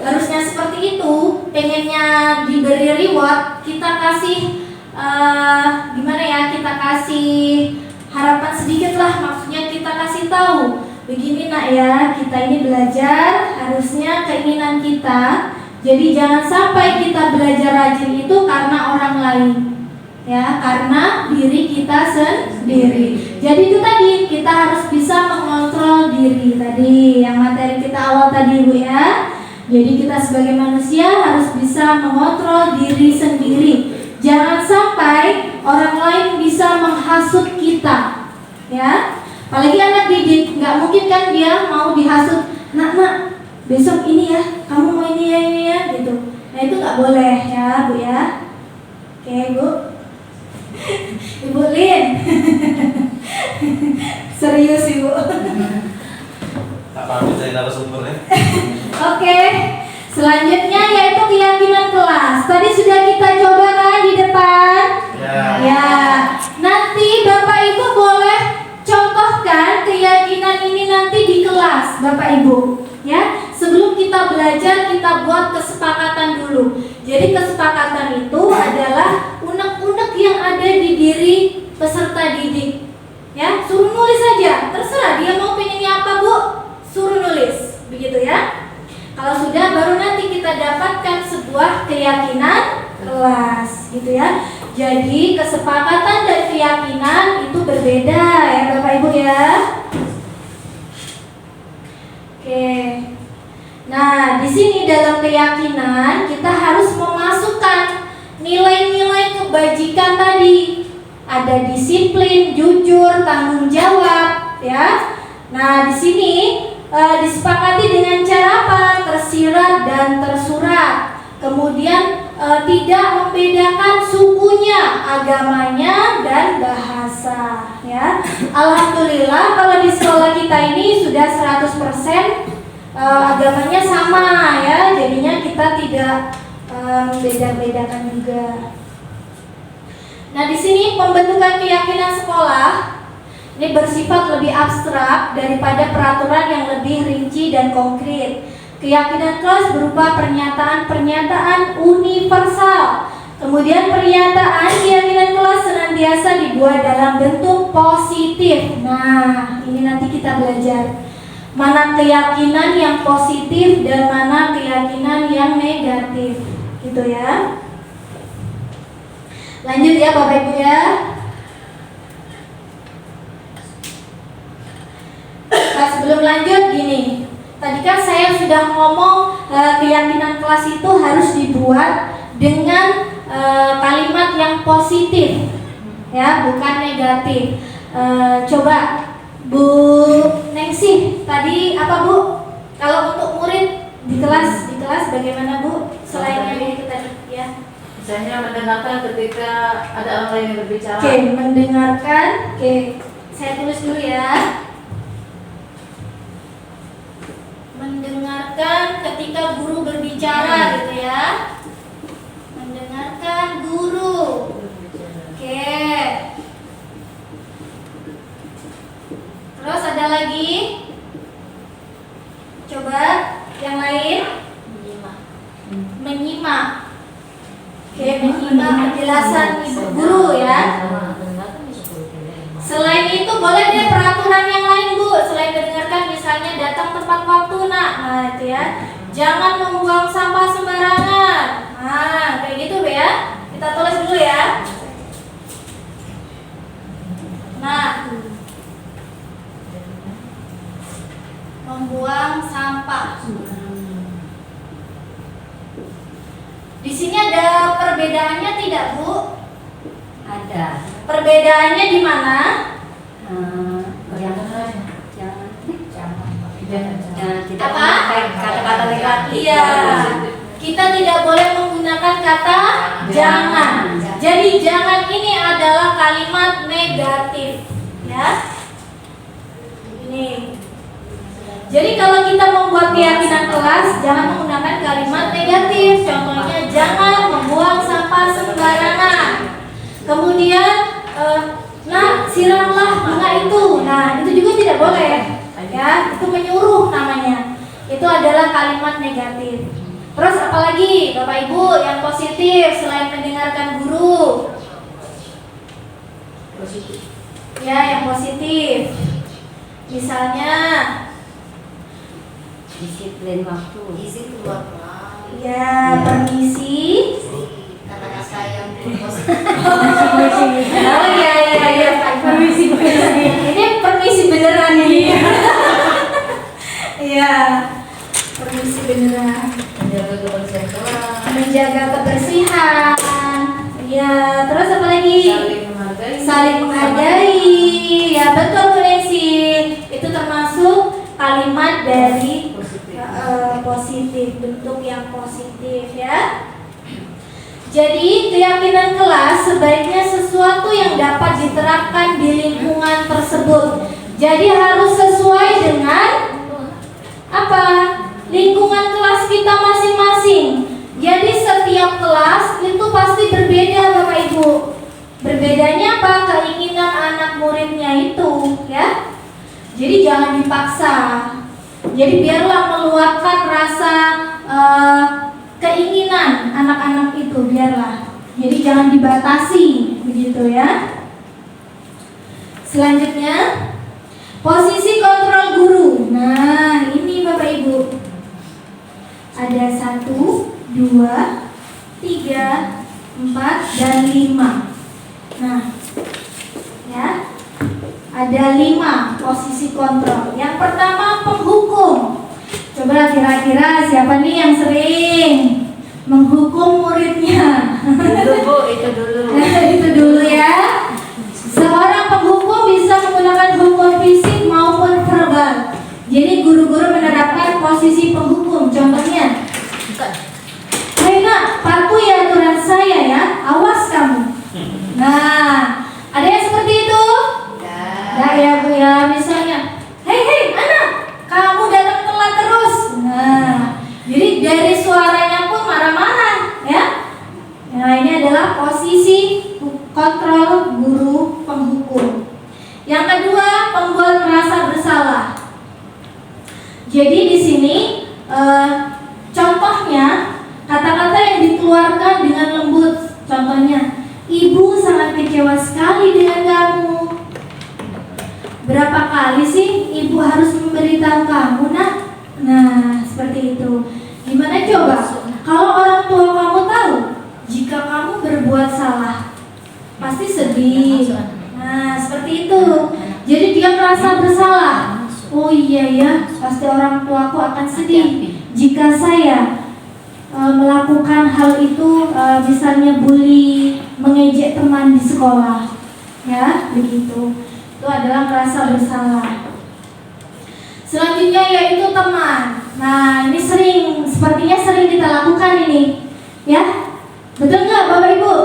harusnya seperti itu, pengennya diberi reward, kita kasih gimana ya, kita kasih harapan sedikit lah, maksudnya kita kasih tahu begini nak ya, kita ini belajar harusnya keinginan kita, jadi jangan sampai kita belajar rajin itu karena orang lain ya, karena diri kita sendiri. Jadi itu tadi, kita harus bisa mengontrol diri tadi yang materi kita awal tadi Bu ya. Jadi kita sebagai manusia harus bisa mengontrol diri sendiri. Jangan sampai orang lain bisa menghasut kita, ya. Apalagi anak didik, nggak mungkin kan dia mau dihasut, nak besok ini ya, kamu mau ini ya, gitu. Nah itu nggak boleh ya Bu ya. Oke Bu. Ibu Lin. Serius Ibu. Tak pamit dari narasumber ya. Oke, selanjutnya yaitu keyakinan kelas. Tadi sudah kita coba kan di depan? Ya. Nanti Bapak Ibu boleh contohkan keyakinan ini nanti di kelas, Bapak Ibu. Ya, sebelum kita belajar kita buat kesepakatan dulu. Jadi kesepakatan itu adalah unek-unek yang ada di diri peserta didik. Ya, suruh nulis saja. Terserah dia mau pengennya apa Bu, suruh nulis. Begitu ya. Kalau sudah baru nanti kita dapatkan sebuah keyakinan kelas, gitu ya. Jadi kesepakatan dan keyakinan itu berbeda ya Bapak Ibu ya. Oke. Nah, di sini dalam keyakinan kita harus memasukkan nilai-nilai kebajikan tadi. Ada disiplin, jujur, tanggung jawab, ya. Nah, di sini disepakati dengan cara apa? Tersirat dan tersurat. Kemudian tidak membedakan sukunya, agamanya dan bahasa, ya. Alhamdulillah kalau di sekolah kita ini sudah 100% agamanya sama ya. Jadinya kita tidak beda-bedakan juga. Nah, di sini pembentukan keyakinan sekolah ini bersifat lebih abstrak daripada peraturan yang lebih rinci dan konkret. Keyakinan kelas berupa pernyataan-pernyataan universal. Kemudian pernyataan keyakinan kelas senantiasa dibuat dalam bentuk positif. Nah, ini nanti kita belajar mana keyakinan yang positif dan mana keyakinan yang negatif, gitu ya. Lanjut ya Bapak Ibu ya. Nah, sebelum lanjut gini, tadi kan saya sudah ngomong keyakinan kelas itu harus dibuat dengan kalimat yang positif, ya, bukan negatif. Coba Bu Nengsi, tadi apa Bu? Kalau untuk murid di kelas bagaimana Bu? Selain yang itu tadi, ya. Misalnya mendengarkan ketika ada orang lain yang berbicara. Oke, mendengarkan. Oke, saya tulis dulu ya. Mendengarkan ketika guru berbicara, gitu ya. Mendengarkan guru. Oke. Terus ada lagi? Coba yang lain. Menyimak. Oke, menyimak penjelasan ibu guru ya. Selain itu boleh deh peraturan yang lain Bu. Selain mendengarkan, misalnya datang tepat waktu nah itu ya. Jangan membuang sampah sembarangan. Nah, kayak gitu Bu ya. Kita tulis dulu ya. Nah, membuang sampah. Di sini ada perbedaannya tidak Bu? Ada. Perbedaannya di mana? Tidak Apa? memakai kata-kata negatif. Iya. Kita tidak boleh menggunakan kata jangan. Jadi jangan ini adalah kalimat negatif, ya. Ini. Jadi kalau kita membuat keyakinan kelas, jangan menggunakan kalimat negatif. Contohnya jangan membuang sampah sembarangan. Kemudian, siramlah bunga itu. Nah, itu juga tidak boleh. Ya, itu menyuruh namanya. Itu adalah kalimat negatif. Terus apalagi Bapak Ibu yang positif selain mendengarkan guru? Positif. Ya, yang positif. Misalnya Disiplin waktu. Izin keluar kelas. ya, permisi. Kata-kata yang positif. Oh iya, permisi. Ini permisi beneran ini. Iya. Permisi beneran. Menjaga kebersihan kelas, Menjaga kebersihan. Ya, terus apa lagi? saling menghargai. Saling menghargai. Ya, betul Bu Nesi. Itu termasuk kalimat dari positif, bentuk yang positif ya. Jadi keyakinan kelas sebaiknya sesuatu yang dapat diterapkan di lingkungan tersebut. Jadi harus sesuai dengan apa? Lingkungan kelas kita masing-masing. Jadi setiap kelas itu pasti berbeda Bapak Ibu. Berbedanya apa? Keinginan anak muridnya itu ya. Jadi jangan dipaksa. Jadi biarlah meluapkan rasa keinginan anak-anak itu, biarlah. Jadi jangan dibatasi, begitu ya. Selanjutnya, posisi kontrol guru. Nah, ini Bapak Ibu. Ada 1, 2, 3, 4, dan 5. Nah, ya. Ada 5 posisi kontrol. Yang pertama penghukum. Coba kira-kira siapa nih yang sering menghukum muridnya? Itu Bu, itu dulu. Itu dulu ya. Seorang penghukum bisa menggunakan hukum fisik maupun verbal. Jadi guru-guru menerapkan posisi penghukum. Contohnya, "Hei nak, patuhi aturan saya ya, awas kamu." Nah, ada yang seperti itu? Nah ya Bu ya, misalnya, hei anak, kamu datang telat terus. Nah, jadi dari suaranya pun marah-marah ya. Nah, ini adalah posisi kontrol guru penghukum. Yang kedua, pembuat merasa bersalah. Jadi di sini contohnya kata-kata yang dikeluarkan dengan lembut. Contohnya, "Ibu sangat kecewa sekali dengan kamu. Berapa kali sih ibu harus memberitahu kamu nak?" Nah, seperti itu. Gimana coba kalau orang tua kamu tahu jika kamu berbuat salah? Pasti sedih. Nah, seperti itu. Jadi dia merasa bersalah. Oh iya ya, pasti orang tuaku akan sedih jika saya melakukan hal itu, misalnya bully, mengejek teman di sekolah. Ya, begitu. Itu adalah merasa bersalah. Selanjutnya yaitu teman. Nah, ini sepertinya sering kita lakukan ini, ya, betul nggak Bapak Ibu?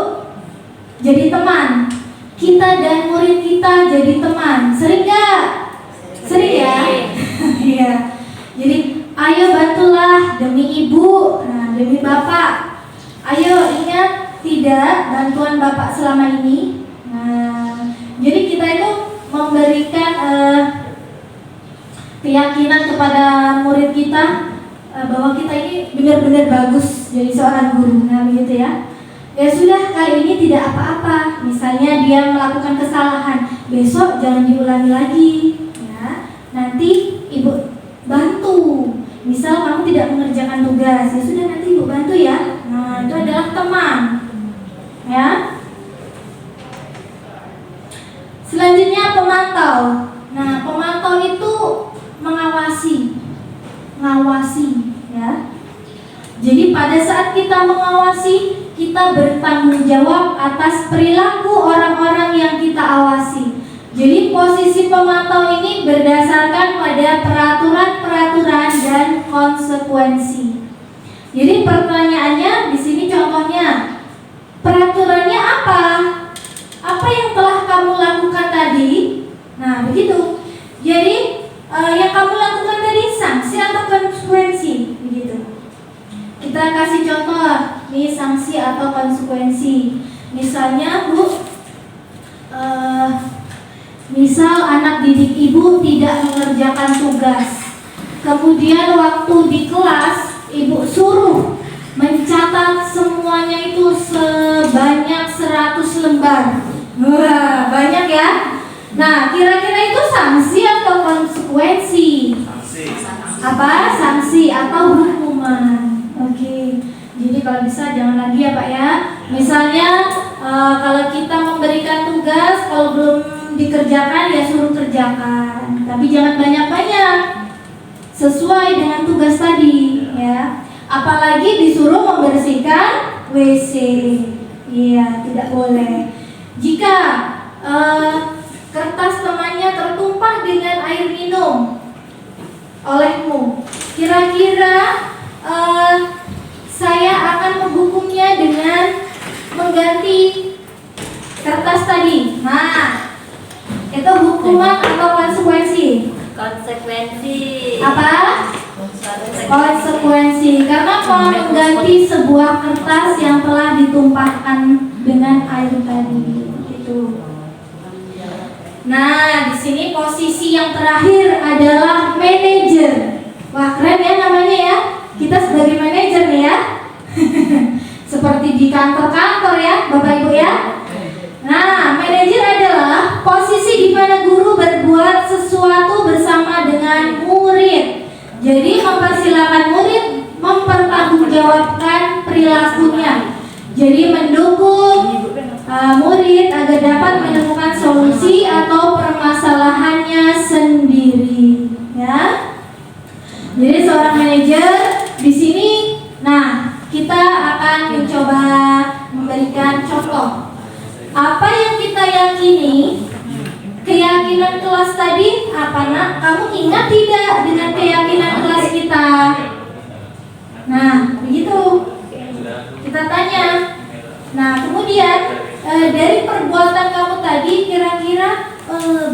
Jadi teman, kita dan murid kita jadi teman. Sering nggak? Sering ya. Iya. Jadi ayo bantulah demi ibu, nah, demi bapak. Ayo ingat tidak bantuan bapak selama ini. Nah, jadi kita itu memberikan keyakinan kepada murid kita bahwa kita ini benar-benar bagus jadi seorang guru. Nah, begitu ya. Ya sudah, kali ini tidak apa-apa. Misalnya dia melakukan kesalahan, besok jangan diulangi lagi. Ya, nanti ibu bantu. Misal kamu tidak mengerjakan tugas, ya sudah nanti ibu bantu ya. Nah, itu adalah teman. Ya. Selanjutnya pemantau. Nah, pemantau itu mengawasi, ya. Jadi pada saat kita mengawasi, kita bertanggung jawab atas perilaku orang-orang yang kita awasi. Jadi posisi pemantau ini berdasarkan pada peraturan-peraturan dan konsekuensi. Jadi pertanyaannya di sini contohnya, peraturannya apa? Apa yang telah kamu lakukan tadi? Nah, begitu. Jadi yang kamu lakukan tadi sanksi atau konsekuensi, begitu. Kita kasih contoh, nih sanksi atau konsekuensi. Misalnya Bu, misal anak didik ibu tidak mengerjakan tugas, kemudian waktu di kelas ibu suruh mencatat semuanya itu sebanyak 100 lembar. Wah, banyak ya. Nah, kira-kira itu sanksi atau konsekuensi? Apa? Sanksi atau hukuman. Oke. Jadi kalau bisa jangan lagi ya Pak ya. Misalnya kalau kita memberikan tugas, kalau belum dikerjakan ya suruh kerjakan. Tapi jangan banyak-banyak. sesuai dengan tugas tadi ya. Apalagi disuruh membersihkan WC. Iya, tidak boleh. Jika kertas temannya tertumpah dengan air minum olehmu, kira-kira saya akan menghukumnya dengan mengganti kertas tadi. Nah, itu hukuman atau konsekuensi? Konsekuensi. Apa? Konsekuensi. Karena kalau mengganti sebuah kertas yang telah ditumpahkan dengan air tadi. Itu. Nah, di sini posisi yang terakhir adalah manajer. Wah, keren ya namanya ya. Kita sebagai manajer nih ya. Seperti di kantor-kantor ya, Bapak Ibu ya. Nah, manajer adalah posisi di mana guru berbuat sesuatu bersama dengan murid. Jadi mempersilahkan murid mempertanggungjawabkan perilakunya. Jadi mendukung murid agar dapat menemukan solusi atau permasalahannya sendiri, ya. Jadi seorang manajer di sini, nah kita akan mencoba memberikan contoh. Apa yang kita yakini, keyakinan kelas tadi apa nak? Kamu ingat tidak dengan keyakinan kelas kita? Nah, begitu. Kita tanya. Nah, kemudian dari perbuatan kamu tadi kira-kira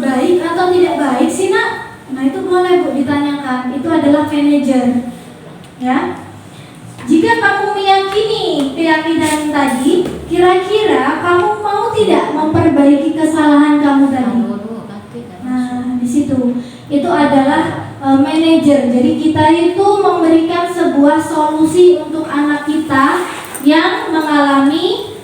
baik atau tidak baik sih nak? Nah, itu boleh Bu ditanyakan. Itu adalah manajer. Ya. Jika kamu meyakini keyakinan tadi, kira-kira kamu mau tidak memperbaiki kesalahan kamu tadi? Nah, di situ itu adalah manajer. Jadi kita itu memberikan sebuah solusi untuk anak kita yang mengalami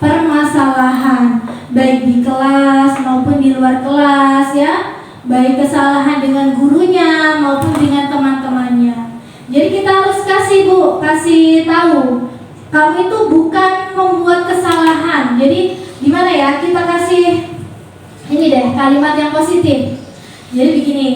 permasalahan baik di kelas maupun di luar kelas ya, baik kesalahan dengan gurunya maupun dengan teman-temannya. Jadi kita harus kasih tahu kamu itu bukan membuat kesalahan. Jadi gimana ya, kita kasih ini deh kalimat yang positif. Jadi begini,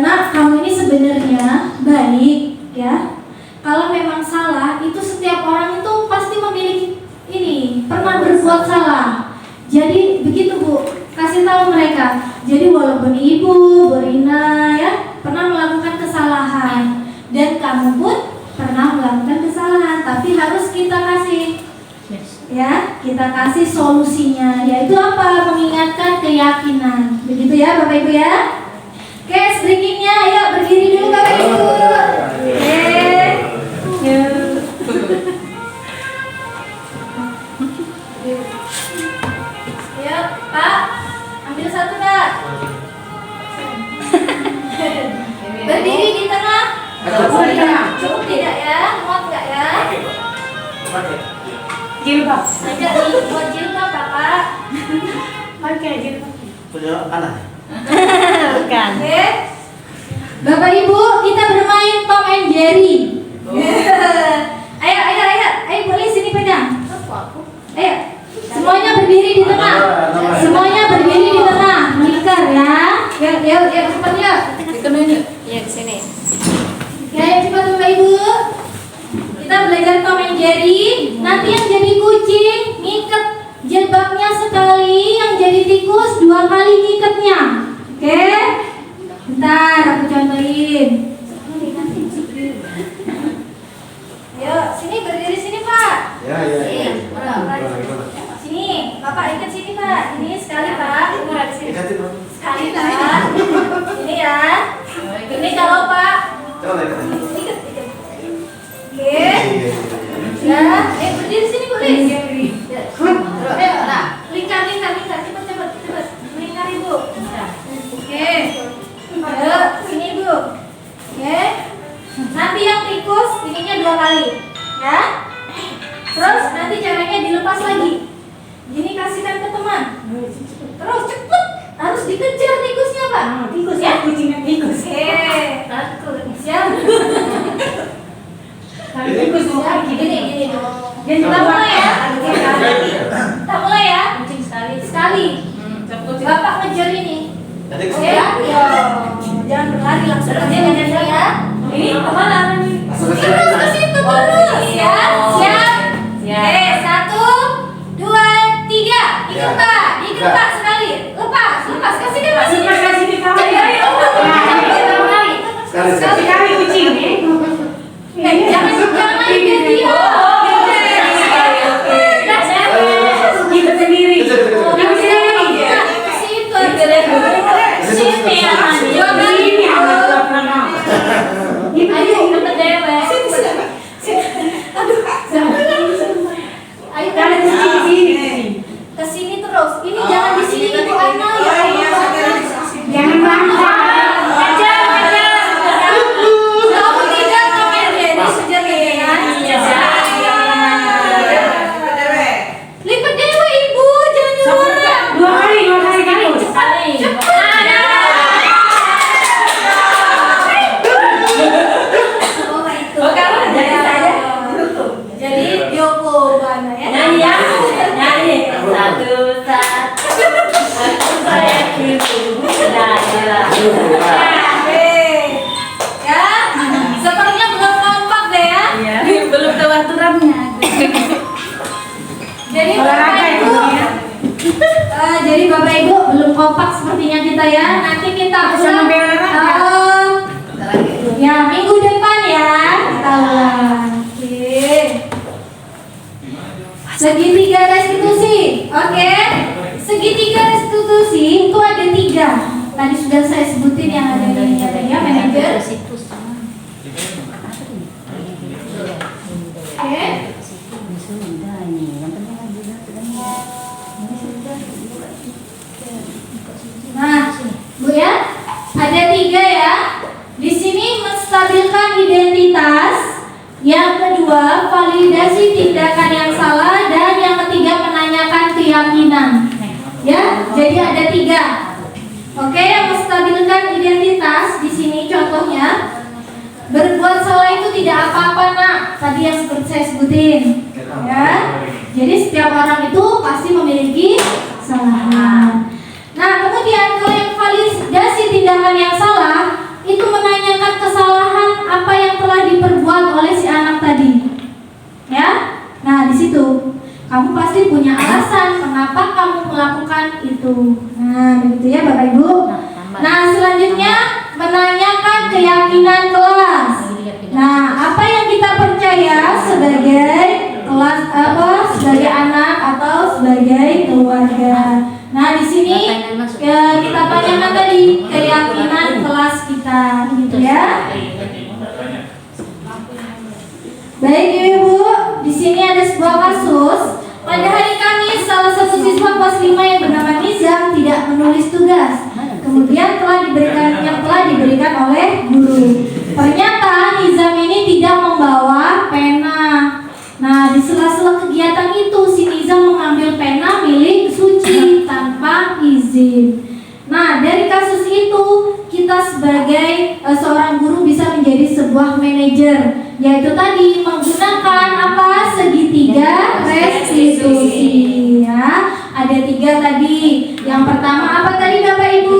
nak kamu ini sebenarnya baik ya. Kalau memang salah, itu setiap orang itu pasti memiliki ini, pernah berbuat salah. Jadi begitu Bu, kasih tahu mereka. Jadi walaupun Ibu, Bu Rina ya pernah melakukan kesalahan dan kamu pun pernah melakukan kesalahan, tapi harus kita kasih ya, kita kasih solusinya, yaitu apa? Mengingatkan keyakinan. Begitu ya Bapak Ibu ya. Oke, speakingnya ayo berdiri dulu Bapak Ibu. Ayo Pak, ambil satu Pak. Berdiri di tengah. Cukup tidak ya? Muat nggak ya? Jilbab. Ada buat jilbab Bapak. Pakai jilbab. Punya anak. Bukan. Oke. Bapak Ibu, kita bermain Tom and Jerry. Ayo, boleh sini pegang. Ayo, semuanya berdiri di tengah. Semuanya berdiri di tengah. Mikir ya. Yuk, cepat yuk. Ya di sini. Oke, cepat Bapak Ibu. Kita belajar Tom and Jerry. Nanti yang jadi kucing ngikat jilbabnya sekali, yang jadi tikus 2 kali ngikatnya. Oke? Bentar, aku contohin. Yuk, sini berdiri sini Pak. Ya. Sini, Bapak ikat sini Pak. Ini sekali Pak. Ikatin Pak. Sekali Pak. Ini ya. Ini kalau Pak. Coba ikatin. Ikat. Oke. Ya, berdiri sini Bu Lis. Ayo, nah, lingkar, cepat. Lingkar Ibu. Oke. Ayo, sini Ibu. Oke. Nanti yang tikus ininya 2 kali, ya. Terus nanti caranya dilepas lagi. Gini kasihkan ke teman. Terus cepet, harus dikejar tikusnya Pak. Tikus ya, kucingnya tikus. Takut. Siap. Tikus siap. Gini. Kita mulai ya. Kita mulai ya. Sekali. Bapak ngejar ini. Jadi Oke? Jangan lari langsung aja dengan ya. Ini kemana? Terus ke situ terus ya. Siap. Oke, 1, 2, 3. Digerak sekali. Lepas. Kasihkan masih. Kasih di kamar ya. Sekali kucing. Jangan lari ke dia. Kita sendiri. Kesini terus. Ini jangan di sini Ibu Ana ya. Jangan bangga. Kamu tidak ngamen jadi sejarah ya. Lipat dewa Ibu, jangan nyuruh. 2 kali. Jadi Yoko Bu Ana ya. Nyanyi. Satu saat saya itu Ya, sepertinya belum kompak deh ya. belum tahu aturannya. Jadi Bapak Ibu belum kompak sepertinya kita ya. Nanti kita ulang ya minggu depan ya kita ulang. Oke. Segitiga restitusi, oke? Segitiga restitusi itu ada 3. Tadi sudah saya sebutin yang ada di ya manajer. Oke. Nah, Bu ya, ada 3 ya. Di sini menstabilkan identitas. Yang kedua, validasi tindakan yang salah, dan yang ketiga menanyakan keyakinan. Ya, jadi ada 3. Oke, yang menstabilkan identitas di sini contohnya berbuat salah itu tidak apa-apa nak. Tadi yang seperti saya sebutin. Ya, jadi setiap orang itu pasti memiliki kesalahan. Nah, kemudian kalau yang validasi tindakan yang salah itu menanyakan kesalahan apa yang telah diperbuat oleh si anak tadi. Ya. Nah, di situ kamu pasti punya alasan kenapa kamu melakukan itu. Nah, begitu ya Bapak Ibu. Nah, selanjutnya menanyakan keyakinan kelas. Nah, apa yang kita percaya sebagai kelas sebagai anak atau sebagai keluarga. Nah, di sini kita tanyakan tadi keyakinan kelas kita, gitu ya. Baik Ibu, di sini ada sebuah kasus. Pada hari Kamis, salah satu siswa kelas 5 yang bernama Nizam tidak menulis tugas. Kemudian yang telah diberikan oleh guru. Ternyata Nizam ini tidak membawa pena. Nah, di sela-sela kegiatan itu si Nizam mengambil pena milik Suci tanpa izin. Nah, dari kasus itu kita sebagai seorang guru bisa menjadi sebuah manajer, yaitu tadi menggunakan apa? Segitiga restitusi ya. Ada 3 tadi. Yang pertama apa tadi Bapak Ibu?